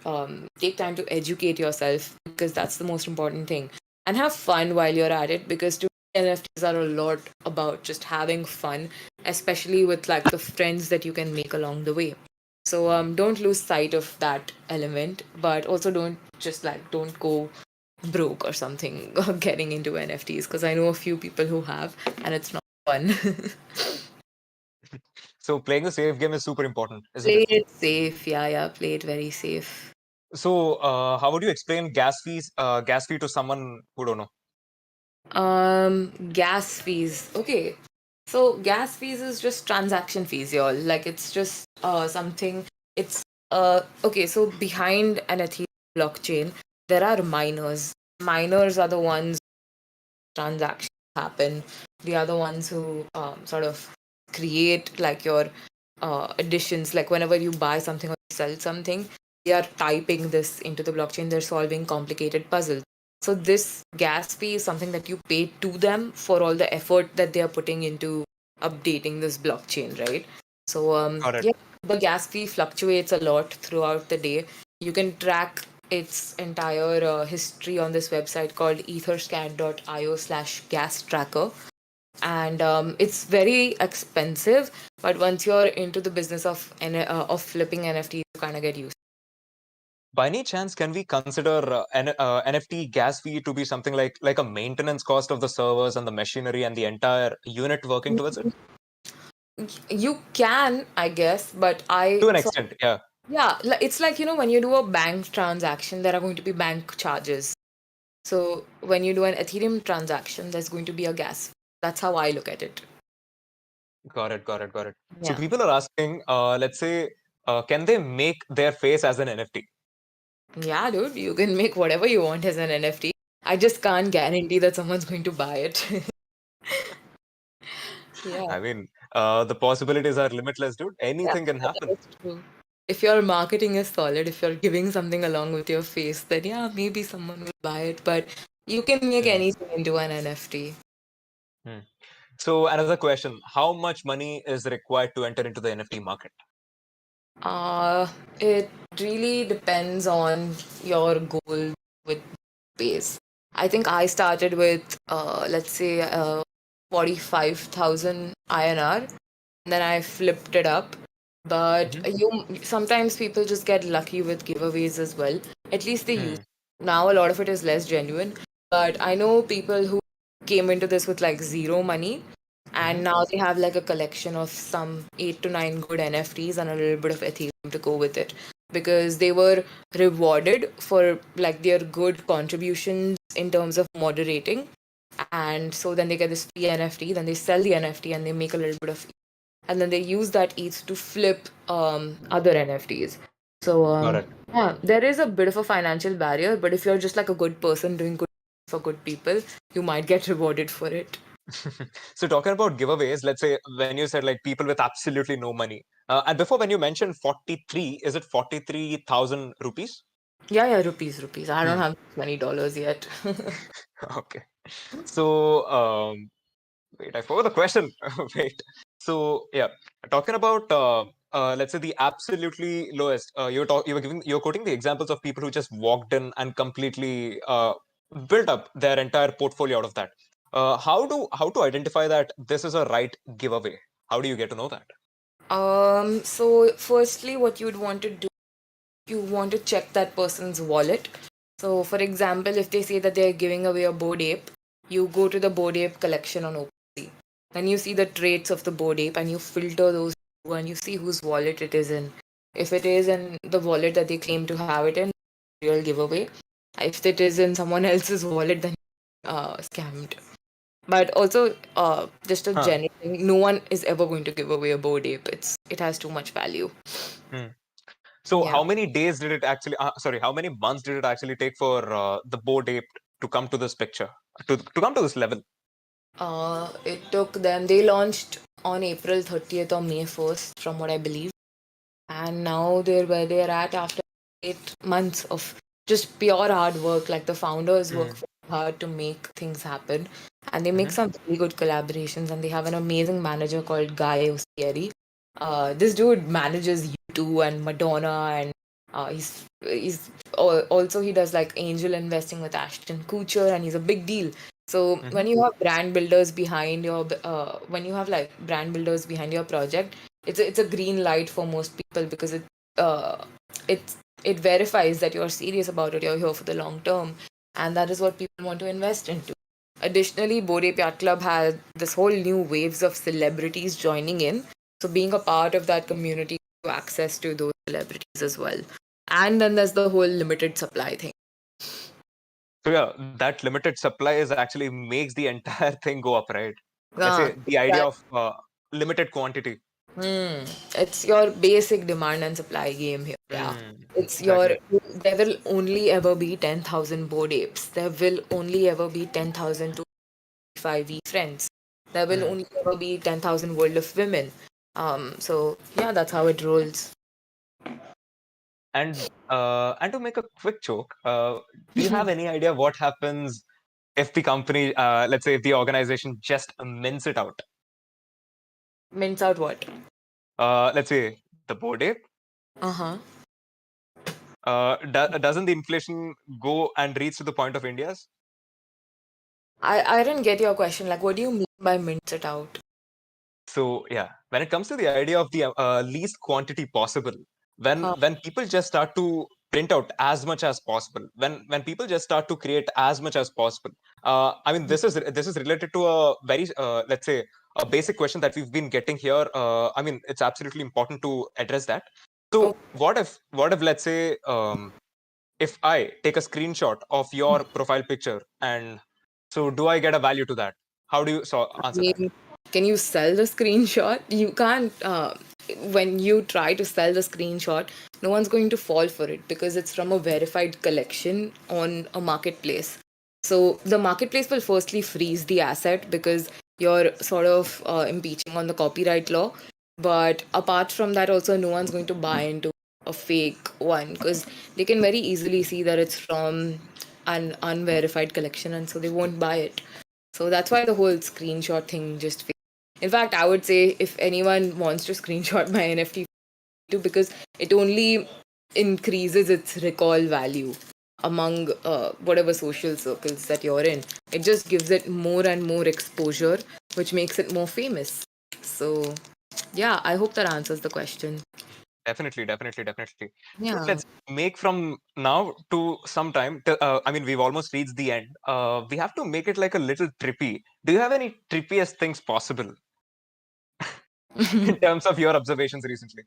Take time to educate yourself, because that's the most important thing. And have fun while you're at it, because to me, NFTs are a lot about just having fun, especially with like the friends that you can make along the way. So don't lose sight of that element, but also don't go broke or something getting into NFTs, because I know a few people who have, and it's not fun. So playing a safe game is super important, isn't Play it? it safe, yeah, play it very safe. So how would you explain gas fee to someone who don't know? Gas fees. Okay. So gas fees is just transaction fees, y'all. Like it's just something. It's okay. So behind an Ethereum blockchain, there are miners. Miners are the ones transactions happen. The other ones who sort of create like your additions. Like whenever you buy something or sell something, they are typing this into the blockchain. They're solving complicated puzzles. So this gas fee is something that you pay to them for all the effort that they are putting into updating this blockchain, right? So Got it. yeah, the gas fee fluctuates a lot throughout the day. You can track its entire history on this website called etherscan.io/gas tracker. And it's very expensive, but once you're into the business of flipping NFTs, you kind of get used. By any chance, can we consider NFT gas fee to be something like a maintenance cost of the servers and the machinery and the entire unit working towards it? You can, I guess, but To an extent, yeah. yeah, it's like, when you do a bank transaction, there are going to be bank charges. So when you do an Ethereum transaction, there's going to be a gas fee. That's how I look at it. Got it. So Yeah. people are asking, let's say, can they make their face as an NFT? Yeah, dude, you can make whatever you want as an NFT. I just can't guarantee that someone's going to buy it. Yeah. I mean, the possibilities are limitless, dude. Yeah, Anything can happen. that's true. If your marketing is solid, if you're giving something along with your face, then yeah, maybe someone will buy it. But you can make Hmm, anything into an NFT. hmm. So another question: how much money is required to enter into the NFT market? It really depends on your goal with space. I think I started with let's say 45,000 INR, and then I flipped it up. But Hmm. you sometimes people just get lucky with giveaways as well. At least they use. Hmm. Now a lot of it is less genuine. But I know people who came into this with like zero money, Hmm. and now they have like a collection of some 8 to 9 good NFTs and a little bit of Ethereum to go with it, because they were rewarded for like their good contributions in terms of moderating. And so then they get this free NFT, then they sell the NFT and they make a little bit of, and then they use that ETH to flip other NFTs. So Got it. yeah, there is a bit of a financial barrier, but if you're just like a good person doing good for good people, you might get rewarded for it. So talking about giveaways, let's say when you said like people with absolutely no money, and before when you mentioned 43, is it 43,000 rupees? Yeah, yeah, rupees. I don't Hmm. have $20 yet. Okay. So wait, I forgot the question. Wait. So yeah, talking about let's say the absolutely lowest. You were quoting the examples of people who just walked in and completely built up their entire portfolio out of that. How to identify that this is a right giveaway? How do you get to know that? So firstly, what you'd want to do, you want to check that person's wallet. So for example, if they say that they're giving away a Bored Ape, you go to the Bored Ape collection on OpenSea. then you see the traits of the Bored Ape and you filter those and you see whose wallet it is in. If it is in the wallet that they claim to have it in, real giveaway. If it is in someone else's wallet, then scammed. But also, just a Huh. general thing, no one is ever going to give away a Bored Ape. It has too much value. Hmm. So Yeah. how many days did it actually? Sorry, how many months did it actually take for the Bored Ape to come to this picture, to come to this level? It took them. They launched on April 30th or May 1st, from what I believe, and now they're where they're at after 8 months of just pure hard work. Like the founders work Mm. very hard to make things happen, and they make Mm-hmm. some really good collaborations. And they have an amazing manager called Guy Osieri. This dude manages U2 and Madonna, and also he does like angel investing with Ashton Kutcher, and he's a big deal. So Mm-hmm. when you have brand builders behind your when you have like brand builders behind your project, it's a green light for most people because uh it it verifies that you're serious about it. You're here for the long term, and that is what people want to invest into. Additionally, Bored Ape Yacht Club has this whole new waves of celebrities joining in. So being a part of that community, gives you access to those celebrities as well. And then there's the whole limited supply thing. So yeah, that limited supply is actually makes the entire thing go up, right? Let's Uh, say the idea of limited quantity. it's your basic demand and supply game here. Yeah. It's your, Exactly. there will only ever be 10,000 Bored Apes. There will only ever be 10,000 to 5 VeeFriends. There will Mm. only ever be 10,000 World of Women. So yeah, that's how it rolls. And to make a quick joke, do you have any idea what happens if the company, let's say, if the organization just mints it out? Mints out what? Let's say the Bored Ape. Uh-huh. Doesn't the inflation go and reach to the point of India's? I didn't get your question. Like, what do you mean by mints it out? So yeah, when it comes to the idea of the least quantity possible, Huh. when people just start to print out as much as possible, when people just start to create as much as possible, I mean this is related to a very let's say a basic question that we've been getting here. I mean it's absolutely important to address that. Oh, So what if let's say if I take a screenshot of your profile picture, and so do I get a value to that? How do you answer that? mean, can you sell the screenshot? You can't. When you try to sell the screenshot, no one's going to fall for it because it's from a verified collection on a marketplace. So the marketplace will firstly freeze the asset because you're sort of impeaching on the copyright law. But apart from that, also, no one's going to buy into a fake one because they can very easily see that it's from an unverified collection, and so they won't buy it. So that's why the whole screenshot thing just failed. In fact, I would say if anyone wants to screenshot my NFT too, because it only increases its recall value among whatever social circles that you're in. It just gives it more and more exposure, which makes it more famous. So, yeah, I hope that answers the question. Definitely, definitely, definitely. So Yeah. let's make from now to some time. I mean, we've almost reached the end. We have to make it like a little trippy. Do you have any trippiest things possible in terms of your observations recently?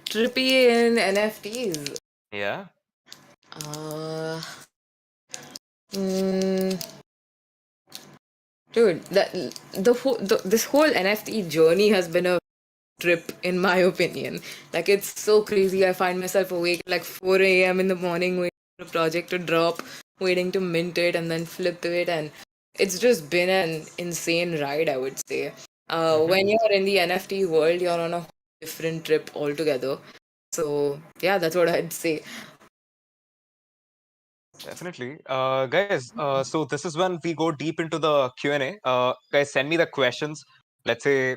Trippy in NFTs. Yeah. Uh, mm, Dude, this whole NFT journey has been a trip, in my opinion. Like, it's so crazy. I find myself awake at like 4 a.m. in the morning waiting for a project to drop, waiting to mint it, and then flip it. And it's just been an insane ride, I would say. Hmm. When you're in the NFT world, you're on a different trip altogether. So, yeah, that's what I'd say. Definitely. Guys, so this is when we go deep into the Q&A. Guys, send me the questions. Let's say,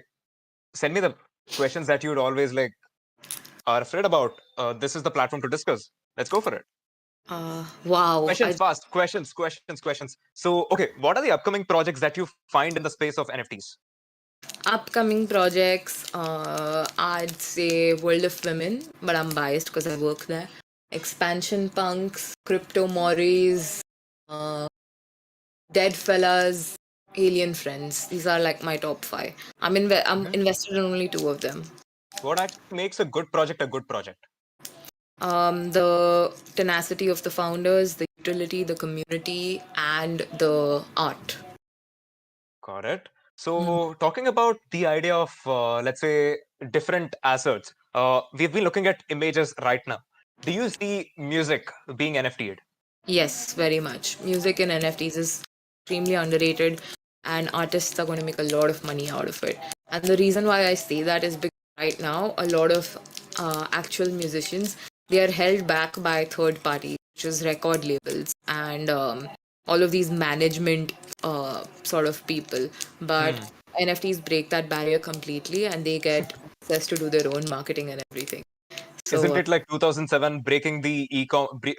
send me the questions that you'd always like are afraid about. This is the platform to discuss. Let's go for it. Wow. Questions fast. Questions. So, okay, what are the upcoming projects that you find in the space of NFTs? Upcoming projects, I'd say World of Women, but I'm biased because I work there. Expansion Punks, Crypto Mores, uh, Dead Fellas. Alien Friends. These are like my top 5. I'm invested in only 2 of them. What actually makes a good project a good project? The tenacity of the founders, the utility, the community, and the art. Got it. So, talking about the idea of, let's say, different assets, we've been looking at images right now. Do you see music being NFT'd? Yes, very much. Music and NFTs is extremely underrated, and artists are going to make a lot of money out of it. And the reason why I say that is because right now, a lot of actual musicians, they are held back by third parties, which is record labels and all of these management sort of people. But NFTs break that barrier completely, and they get access to do their own marketing and everything. So Isn't it like 2007 breaking the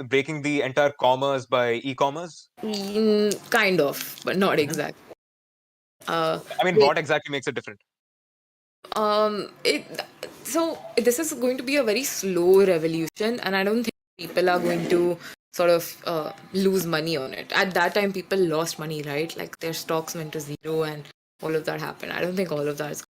breaking the entire commerce by e-commerce? kind of, but not exactly. I mean, Wait, what exactly makes it different? it so this is going to be a very slow revolution, and I don't think people are going to sort of lose money on it. At that time, people lost money, right? Like their stocks went to zero, and all of that happened. I don't think all of that is.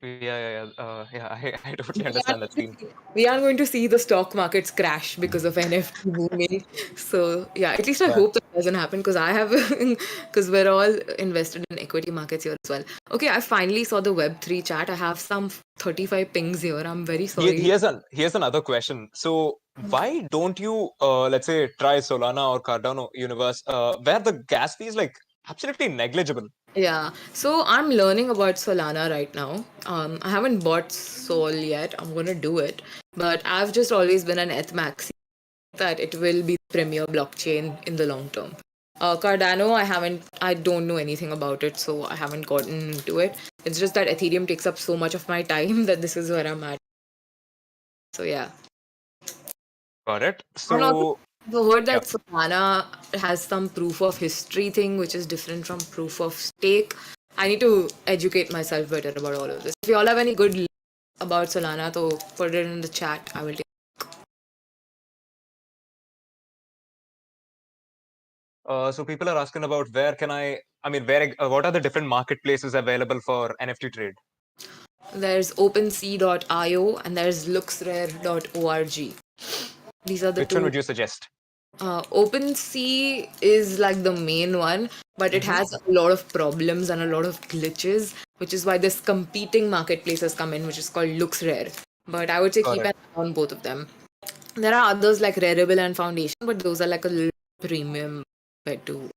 Yeah. I totally We understand that scene. we are going to see the stock markets crash because of NFT booming. So yeah, at least I Yeah. hope that doesn't happen because I have because we're all invested in equity markets here as well. Okay, I finally saw the Web3 chat. I have some 35 pings here. I'm very sorry. Here's another question. So why don't you let's say try Solana or Cardano universe where the gas fee is like absolutely negligible? Yeah, so I'm learning about Solana right now. I haven't bought Sol yet. I'm gonna do it, but I've just always been an ETH that it will be the premier blockchain in the long term. Cardano, I don't know anything about it, so I haven't gotten into it. It's just that Ethereum takes up so much of my time that this is where I'm at. So yeah. Got it. And also, So I've heard yeah. that Solana has some proof of history thing, which is different from proof of stake. I need to educate myself better about all of this. If you all have any good links about Solana, so put it in the chat. I will take. So people are asking about where can I mean where what are the different marketplaces available for NFT trade? There's OpenSea.io and there's LooksRare.org. These are the Which one two. would you suggest? OpenSea is like the main one, but it Mm-hmm. has a lot of problems and a lot of glitches, which is why this competing marketplaces come in, which is called LooksRare. But I would say Got keep it. an eye on both of them. There are others like Rarible and Foundation, but those are like a little premium compared to.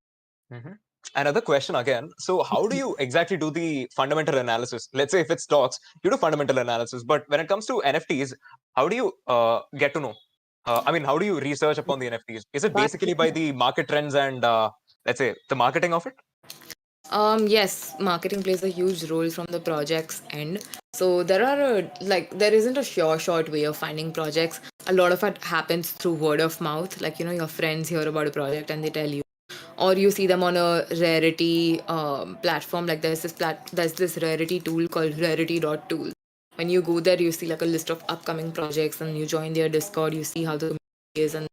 Mm-hmm. Another question again. So, how do you exactly do the fundamental analysis? Let's say if it's stocks, you do fundamental analysis. But when it comes to NFTs, how do you get to know? I mean, how do you research upon the NFTs? Is it But basically by the market trends and let's say the marketing of it? yes, marketing plays a huge role from the project's end. So there are there isn't a sure short way of finding projects. A lot of it happens through word of mouth. Like your friends hear about a project and they tell you, or you see them on a rarity platform. Like there's this rarity tool called rarity.tool. When you go there, you see like a list of upcoming projects, and you join their Discord. You see how the community is, and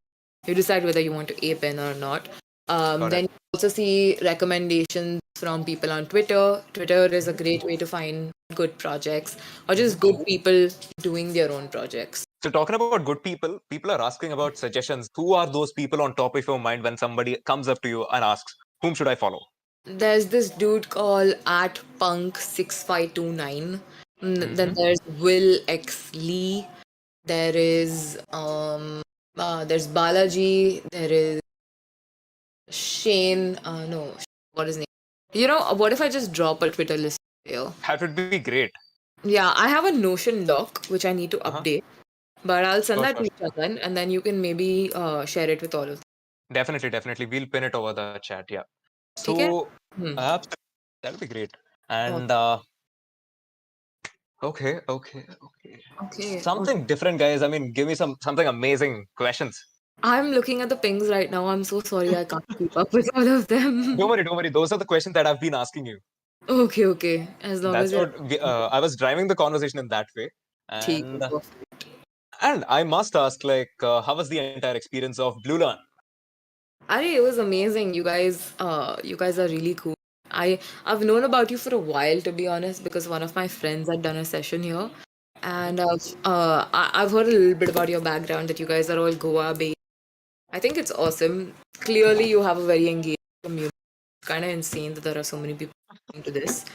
you decide whether you want to ape in or not. Got Then it. you also see recommendations from people on Twitter. Twitter is a great way to find good projects or Mm-hmm. just good people doing their own projects. So, talking about good people, people are asking about suggestions. Who are those people on top of your mind when somebody comes up to you and asks, "Whom should I follow?" There's this dude called at punk6529. Then Mm-hmm. there's Will X Lee. There is there's Balaji. There is Shane. No, what is his name? What if I just drop a Twitter list here? That would be great. Yeah, I have a Notion doc which I need to Uh-huh. update, but I'll send Sure, that sure, to you, sure. Chandan, and then you can maybe share it with all of them. Definitely. We'll pin it over the chat. Yeah. Okay? So, Hmm. absolutely, that would be great. Oh, And okay. okay. Something different, guys. I mean, give me something amazing questions. I'm looking at the pings right now. I'm so sorry I can't keep up with all of them. Don't worry. Those are the questions that I've been asking you. Okay. As long as That's you're what I was driving the conversation in that way. ठीक And है, perfect. I must ask, like, how was the entire experience of BlueLearn? It was amazing. You guys are really cool. I've known about you for a while, to be honest, because one of my friends had done a session here, and I've heard a little bit about your background, that you guys are all Goa based. I think it's awesome. Clearly, you have a very engaged community. Kind of insane that there are so many people into this,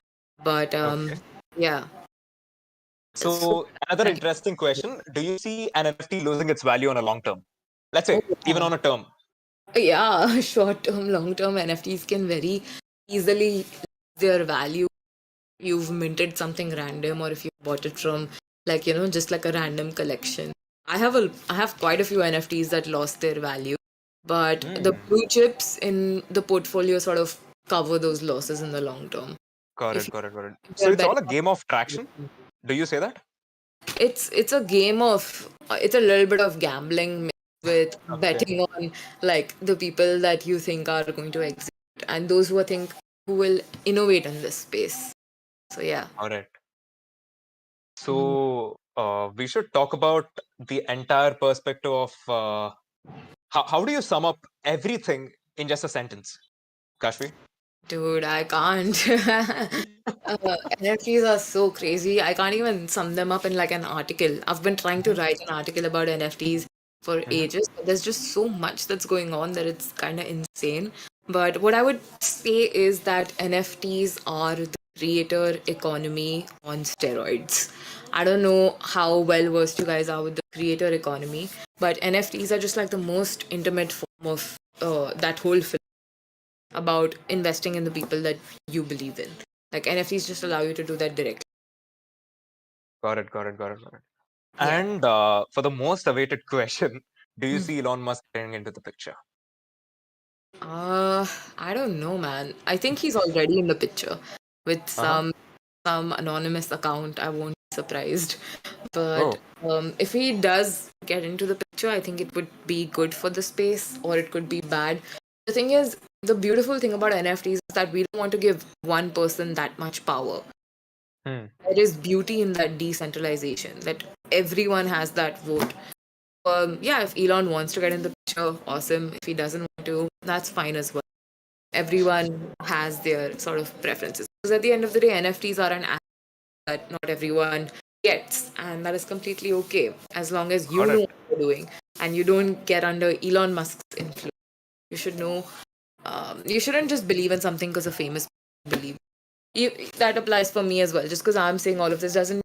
but Okay. yeah. So, So another thank you. interesting question: do you see an NFT losing its value on a long term? Let's Oh, say even on a term. yeah, short term, long term NFTs can very easily lose their value. You've minted something random, or if you bought it from, like, just like a random collection. I have quite a few NFTs that lost their value, but the Hmm. blue chips in the portfolio sort of cover those losses in the long term. Got If it. Got it. Got it. So you're it's all betting a game of traction. Do you say that? it's a game of it's a little bit of gambling mixed with Okay. betting on, like, the people that you think are going to exit, and those who will innovate in this space. So yeah. All right. Mhm. So we should talk about the entire perspective of how do you sum up everything in just a sentence, Kashvi? Dude, I can't. NFTs are so crazy. I can't even sum them up in like an article. I've been trying to Hmm. write an article about NFTs for Hmm. ages, but there's just so much that's going on that it's kind of insane. But what I would say is that NFTs are the creator economy on steroids. I don't know how well versed you guys are with the creator economy, but NFTs are just like the most intimate form of that whole about investing in the people that you believe in. Like, NFTs just allow you to do that directly. Got it. Got it. Got it. Got it. Yeah. And for the most awaited question, do you see Elon Musk getting into the picture? Uh, I don't know, man. I think he's already in the picture with Uh huh. some anonymous account. I won't be surprised. But Oh. if he does get into the picture, I think it would be good for the space, or it could be bad. The thing is, the beautiful thing about NFTs is that we don't want to give one person that much power. Hmm. There is beauty in that decentralization, that everyone has that vote. Yeah, if Elon wants to get in the picture, awesome. If he doesn't want to, that's fine as well. Everyone has their sort of preferences. Because at the end of the day, NFTs are an asset that not everyone gets, and that is completely okay as long as you Got know it. what you're doing and you don't get under Elon Musk's influence. You should know. You shouldn't just believe in something because a famous person believe. That applies for me as well. Just because I'm saying all of this doesn't,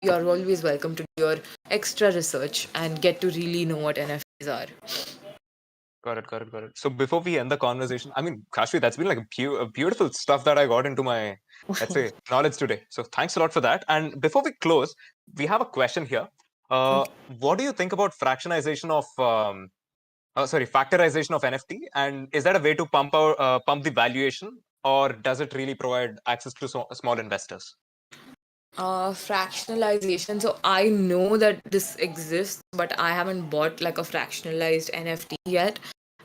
you're always welcome to do your extra research and get to really know what NFTs are. Got it. Got it. Got it. So before we end the conversation, I mean, Kashvi, that's been like a beautiful stuff that I got into my, let's say, knowledge today. So thanks a lot for that. And before we close, we have a question here. What do you think about fractionization of, factorization of NFT? And is that a way to pump the valuation, or does it really provide access to small investors? Fractionalization. So I know that this exists, but I haven't bought like a fractionalized NFT yet.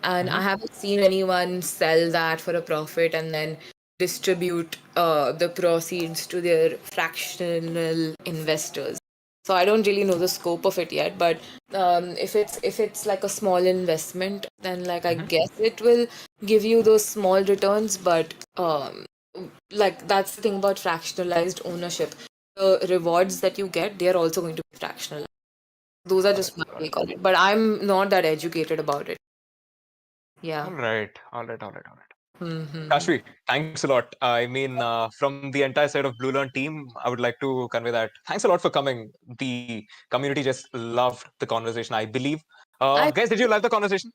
And I Hmm. haven't seen anyone sell that for a profit and then distribute the proceeds to their fractional investors. So I don't really know the scope of it yet, but if it's like a small investment, then like I Hmm. guess it will give you those small returns. But like, that's the thing about fractionalized ownership. The rewards that you get, they are also going to be fractional. Those are Got it. just my Got it. take on it, but I'm not that educated about it. Yeah. All right. All right. All right. All right. Mm-hmm. Kashvi, thanks a lot. I mean, from the entire side of BlueLearn team, I would like to convey that thanks a lot for coming. The community just loved the conversation, I believe. I Guys, did you like the conversation?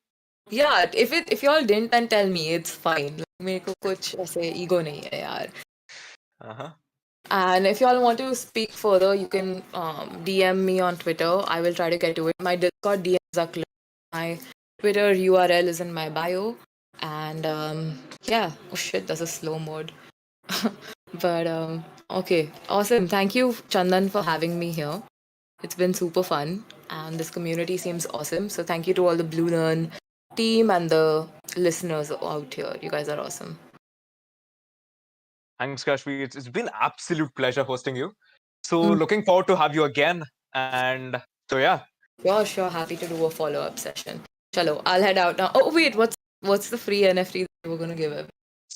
Yeah, if y'all didn't, then tell me, it's fine. Like, मेरे को कुछ ऐसे ego नहीं है यार. Uh-huh. And if y'all want to speak further, you can DM me on Twitter. I will try to get to it. My Discord DMs are closed. My Twitter URL is in my bio. And yeah, oh shit, that's a slow mode. But okay, awesome. Thank you, Chandan, for having me here. It's been super fun, and this community seems awesome. So thank you to all the BlueLearn team and the listeners out here. You guys are awesome. Thanks, Kashvi. It's been absolute pleasure hosting you. So Mm. looking forward to have you again. And so yeah, Sure. Happy to do a follow-up session. Chalo, I'll head out now. Oh wait, what's the free NFT that we're gonna give away?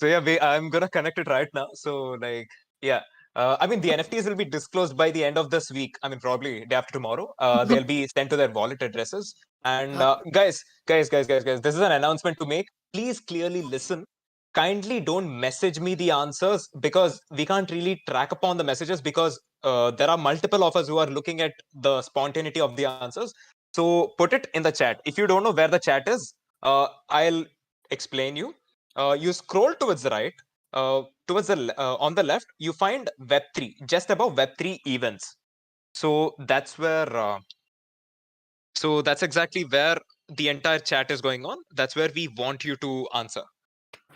So yeah, I'm gonna connect it right now. So like, yeah. I mean, the NFTs will be disclosed by the end of this week. I mean, probably day after tomorrow. They'll be sent to their wallet addresses. And guys, this is an announcement to make. Please clearly listen. Kindly don't message me the answers because we can't really track upon the messages because there are multiple of us who are looking at the spontaneity of the answers. So put it in the chat. If you don't know where the chat is, I'll explain you. You scroll towards the right, towards on the left, you find Web3 just above Web3 events. So that's where. So that's exactly where the entire chat is going on. That's where we want you to answer.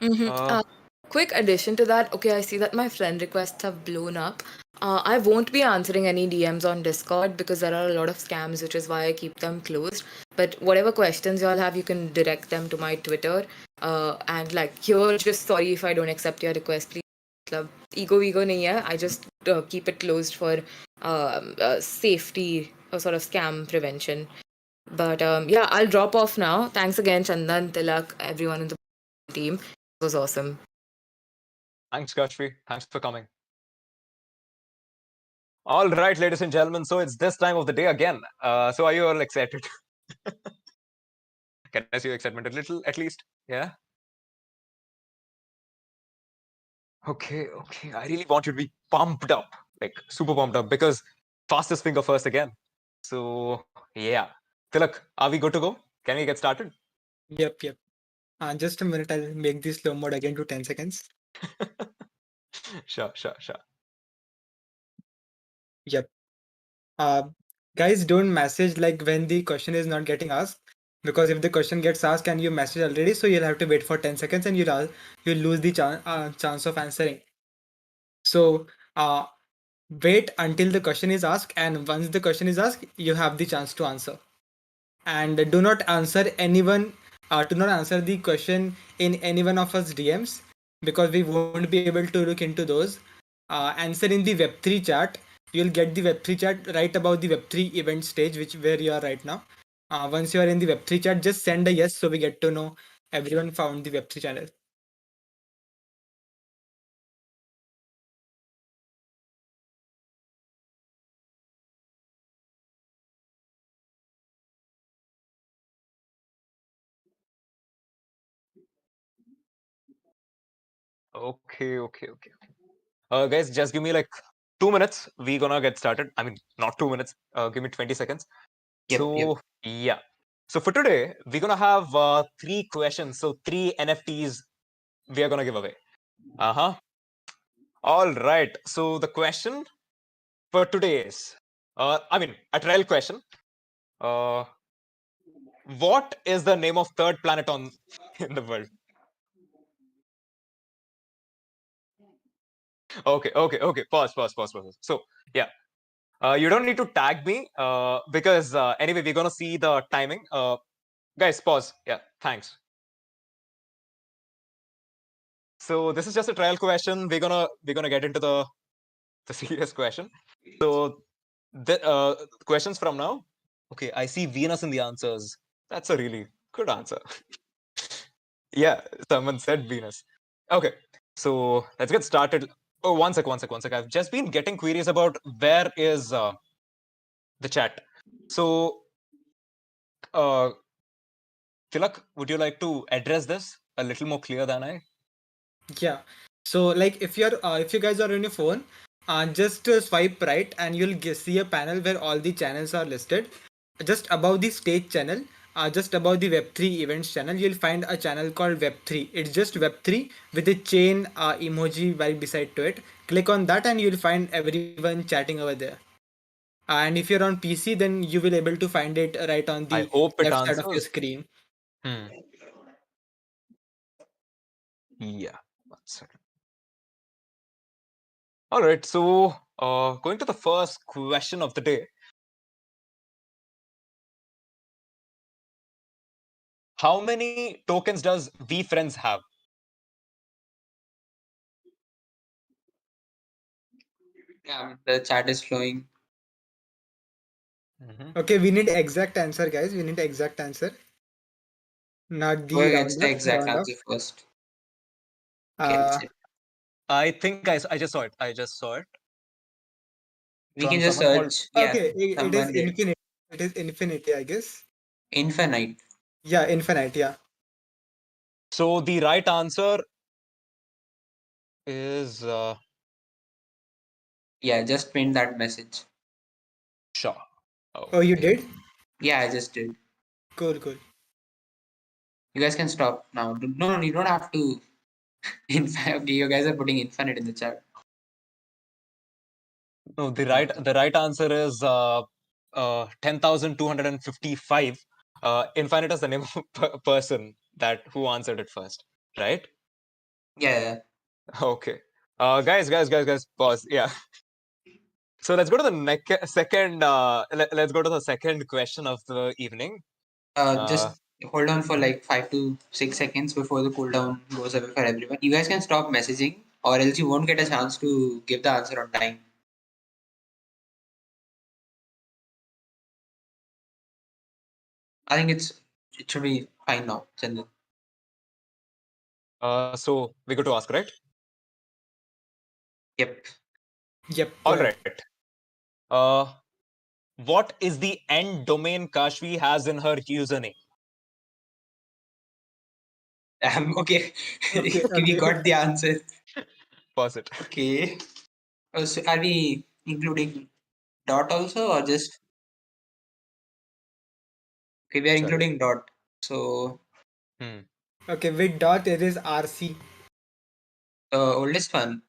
Uh, Quick addition to that. Okay, I see that my friend requests have blown up. I won't be answering any DMs on Discord because there are a lot of scams, which is why I keep them closed. But whatever questions y'all have, you can direct them to my Twitter. And like here, just sorry if I don't accept your request, please. मतलब ego nahi hai. I just keep it closed for safety or sort of scam prevention. But yeah, I'll drop off now. Thanks again, Chandan, Tilak, everyone in the team. It was awesome. Thanks, Kashvi. Thanks for coming. All right, ladies and gentlemen. So it's this time of the day again. So are you all excited? Can I see your excitement a little, at least? Yeah. Okay. I really want you to be pumped up, like super pumped up, because fastest finger first again. So yeah, Tilak, are we good to go? Can we get started? Yep. Just a minute, I'll make the slow mode again to 10 seconds. Sure. Yep. Guys, don't message like when the question is not getting asked, because if the question gets asked and you message already, so you'll have to wait for 10 seconds and you'll lose the chance of answering. So wait until the question is asked, and once the question is asked, you have the chance to answer. And do not answer the question in any one of us DMs, because we won't be able to look into those. Answer in the Web3 chat. You'll get the Web3 chat right above the Web3 event stage, which where you are right now. Once you are in the Web3 chat, just send a yes so we get to know everyone found the Web3 channel. Okay. Guys, just give me like 2 minutes. We're gonna get started. I mean, not 2 minutes. Give me 20 seconds. Yep. So yeah. So for today, we're gonna have 3 questions. So 3 NFTs we are gonna give away. All right. So the question for today is, I mean, a trial question. Uh, what is the name of third planet on in the world? Okay. Pause. So yeah, you don't need to tag me because anyway, we're gonna see the timing. Guys, pause. Yeah, thanks. So this is just a trial question. We're gonna get into the serious question. So the questions from now. Okay, I see Venus in the answers. That's a really good answer. Yeah, someone said Venus. Okay, so let's get started. Oh, one sec. I've just been getting queries about where is the chat. So, uh, Tilak, would you like to address this a little more clear than I? Yeah. So like if you guys are on your phone, just swipe right and you'll see a panel where all the channels are listed. Just above the stage channel, just above the Web3 events channel, you'll find a channel called Web3. It's just Web3 with a chain emoji right beside to it. Click on that and you'll find everyone chatting over there. And if you're on PC, then you will able to find it right on I the hope it left side of your answers. screen. Hmm. Yeah. 1 second. All right. So, going to the first question of the day. How many tokens does VeeFriends have? The chat is flowing. Okay, we need exact answer, guys. We need exact answer, not the Whoever gets the exact round off. answer first. Okay, I'll Uh, check. I think I just saw it. I just saw it We can from just someone called. search. Yeah, okay, it is someone did. infinite. It is infinity, I guess. Infinite. Yeah, infinite. Yeah. So the right answer is Yeah, just print that message. sure. Oh, you Okay. did? Yeah, I just did. Cool, cool. You guys can stop now. No, you don't have to. Okay, you guys are putting infinite in the chat. No, the right answer is 10,255. Infinite is the name of a person that who answered it first, right? Yeah. Okay. Guys, pause. Yeah. So let's go to the second. Let's go to the second question of the evening. Just hold on for like 5 to 6 seconds before the cooldown goes away for everyone. You guys can stop messaging, or else you won't get a chance to give the answer on time. I think it should be fine now, Chandan. So we go to ask, right? Yep. Yep, go All ahead. right. What is the end domain Kashvi has in her username? Okay. Okay, Okay, we okay. got the answer. Pause it. Okay. So are we including dot also, or just okay? We are Sorry. including dot. So Hmm. Okay, with dot, it is RC. the oldest one.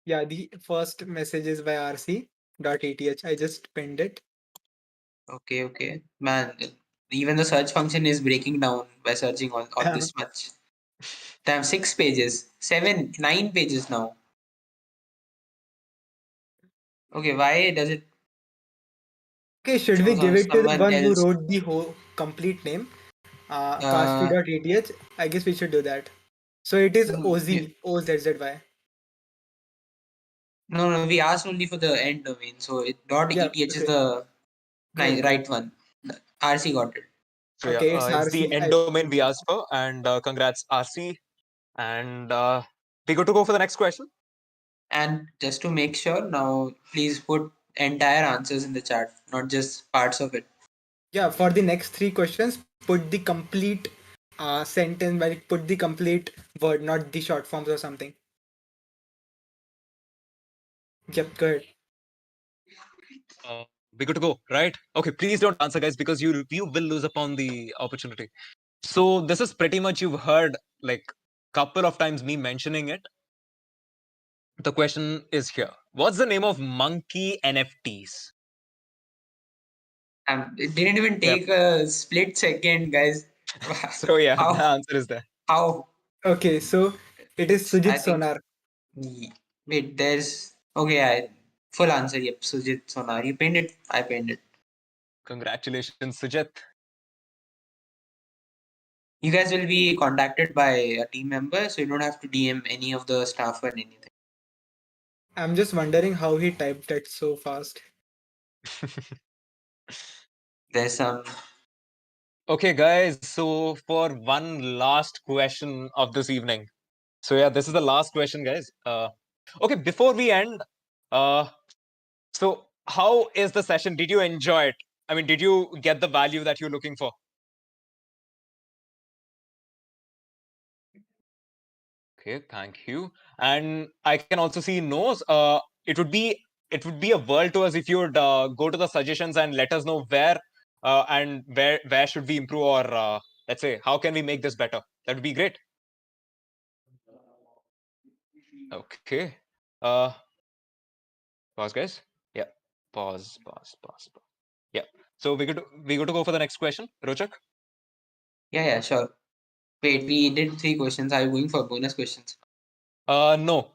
Yeah, the first message is by RC dot ATH. I just pinned it. Okay, okay. Man, even the search function is breaking down by searching all this much. Damn, 6 pages, 9 pages now. Okay, why does it Okay, should we shows give on it to the someone one who else? wrote the whole complete name? Uh, Kashvi.ath. I guess we should do that. So it is no, OZ, OZZY. no, we asked only for the end domain. So it dot Yeah, eth is okay. the Good, good. right one. RC got it. So yeah, Okay, it's it's the RC. end I domain pinned we it. asked for, and congrats, RC. And we good to go for the next question. And just to make sure, now please put entire answers in the chat, not just parts of it. Yeah, for the next three questions, put the complete sentence, like put the complete word, not the short forms or something. Yep, good. Uh, we good to go, right? Okay, please don't answer, guys, because you will lose upon the opportunity. So this is pretty much you've heard like couple of times me mentioning it. The question is here: what's the name of monkey NFTs? It didn't even Yep. take a split second, guys. So yeah, the How? answer is there. How? Okay, so it is Sujit I think. Sonar. Wait, there's. Okay, full answer. Yep, Sujit Sonar. You pinned it. I pinned it. Congratulations, Sujit. You guys will be contacted by a team member, so you don't have to DM any of the staff or anything. I'm just wondering how he typed that so fast. There's some. Okay, guys. So for one last question of this evening. So yeah, this is the last question, guys. Okay, before we end, uh, so how is the session? Did you enjoy it? I mean, did you get the value that you're looking for? Okay, thank you. And I can also see no's. It would be a world to us if you would go to the suggestions and let us know where and where should we improve, or let's say how can we make this better. That would be great. Okay. Uh, Pause, guys. Yeah. Pause. Yeah. So we go to go for the next question, Rochak. Yeah, sure. Wait, we did 3 questions. Are you going for bonus questions? No.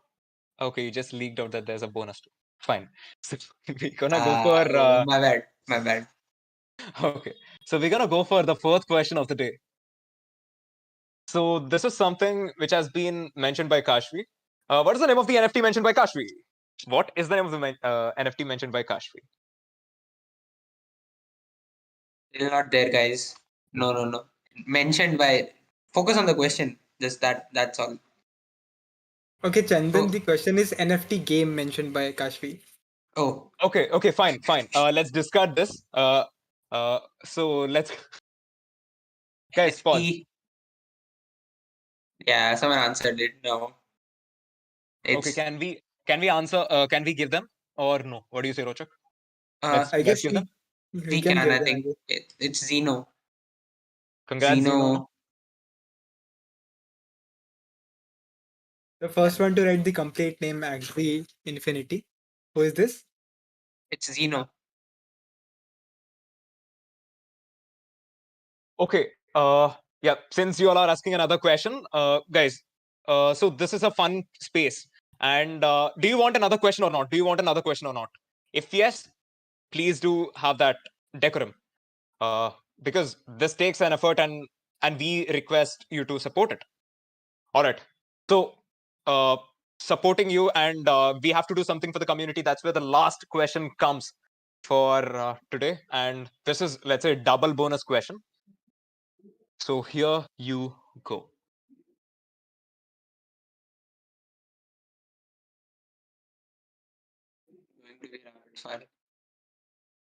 Okay, you just leaked out that there's a bonus too. Fine. So we're gonna go for Oh, my bad. My bad. okay. So we're gonna go for the fourth question of the day. So this is something which has been mentioned by Kashvi. What is the name of the NFT mentioned by Kashvi? What is the name of the NFT mentioned by Kashvi? Still not there, guys. No. Mentioned by. Focus on the question. Just that. That's all. Okay, Chandan, Oh, the question is NFT game mentioned by Kashvi. oh, Okay, fine. Let's discard this. So let's guys pause. NFT. Yeah, someone answered it. No, Okay, it's can we answer? Can we give them or no? What do you say, Rochak? uh I Let's guess give them. we we can can. give I them, I think guess. it's Zeno. Congrats, Zeno. Zeno. The first one to write the complete name actually Infinity. Who is this? It's Zeno. Okay. Yeah. Since you all are asking another question, guys. So this is a fun space. And do you want another question or not? Do you want another question or not? If yes, please do have that decorum. Because this takes an effort, and we request you to support it. All right. So, uh, supporting you, and we have to do something for the community. That's where the last question comes for today. And this is, let's say, double bonus question. So here you go. Going to be rapid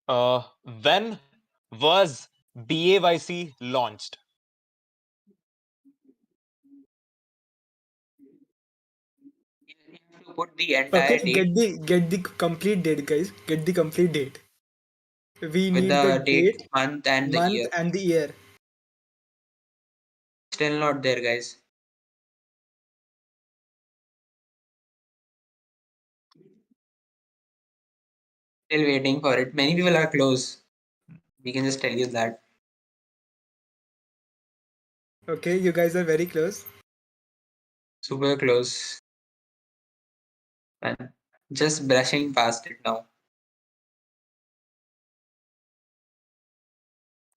fire. When was BAYC launched? You have to put the Okay, entire date get the complete date, guys. Get the complete date. We with need the the date, date, month, and the month, year. and the year. Still not there, guys. Still waiting for it. Many people are close. We can just tell you that. Okay, you guys are very close. Super close. Man. Just brushing past it now.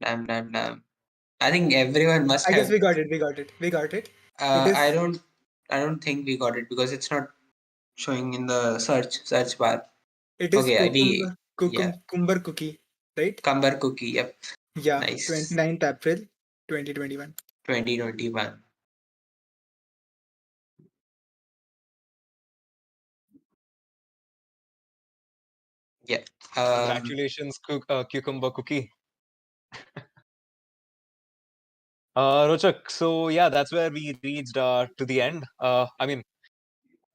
Damn, damn, damn. I think everyone must I guess have. we got it. We got it. We got it. It I is. don't. I don't think we got it because it's not showing in the search bar. It is Okay, we yeah. Kumbar cookie, right? Kambar cookie. Yep. Yeah, Nice. 29th April 2021. 2021. Yeah. Congratulations, Cucumber Cookie. Rochak, so yeah, that's where we reached to the end. I mean,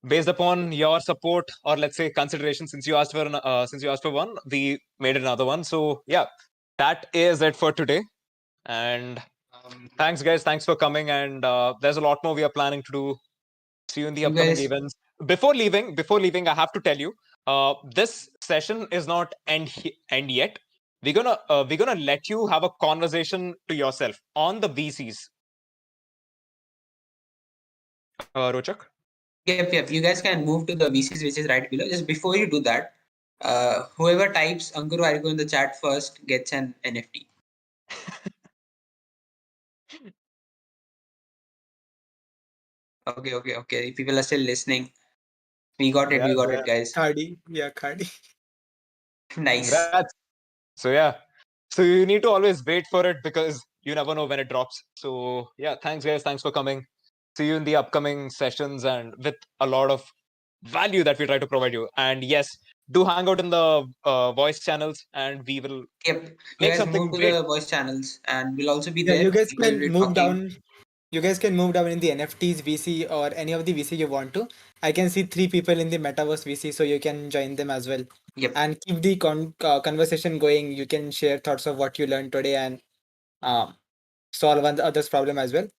based upon your support, or let's say consideration, since you asked for one, we made another one. So yeah, that is it for today. And thanks, guys. Thanks for coming. And there's a lot more we are planning to do. See you in the You upcoming guys. events. Before leaving, I have to tell you, this session is not end yet. We're gonna let you have a conversation to yourself on the VCs. Rochak. Yep. You guys can move to the VCs, which is right below. Just before you do that, whoever types Ankur Variko in the chat first gets an NFT. Okay. People are still listening. We got it. Yeah, We got yeah. it, guys. Khadi. Yeah, Khadi. Nice. Congrats. So yeah, so you need to always wait for it because you never know when it drops. So yeah, thanks, guys. Thanks for coming. See you in the upcoming sessions, and with a lot of value that we try to provide you. And yes, do hang out in the voice channels, and we will Yep. You make guys move something to great. the voice channels, and we'll also be Yeah, you there. guys We will can be move talking. down. You guys can move down in the NFTs VC or any of the VC you want to. I can see 3 people in the Metaverse VC, so you can join them as well. Yep. And keep the conversation going. You can share thoughts of what you learned today and um, solve one others' problem as well.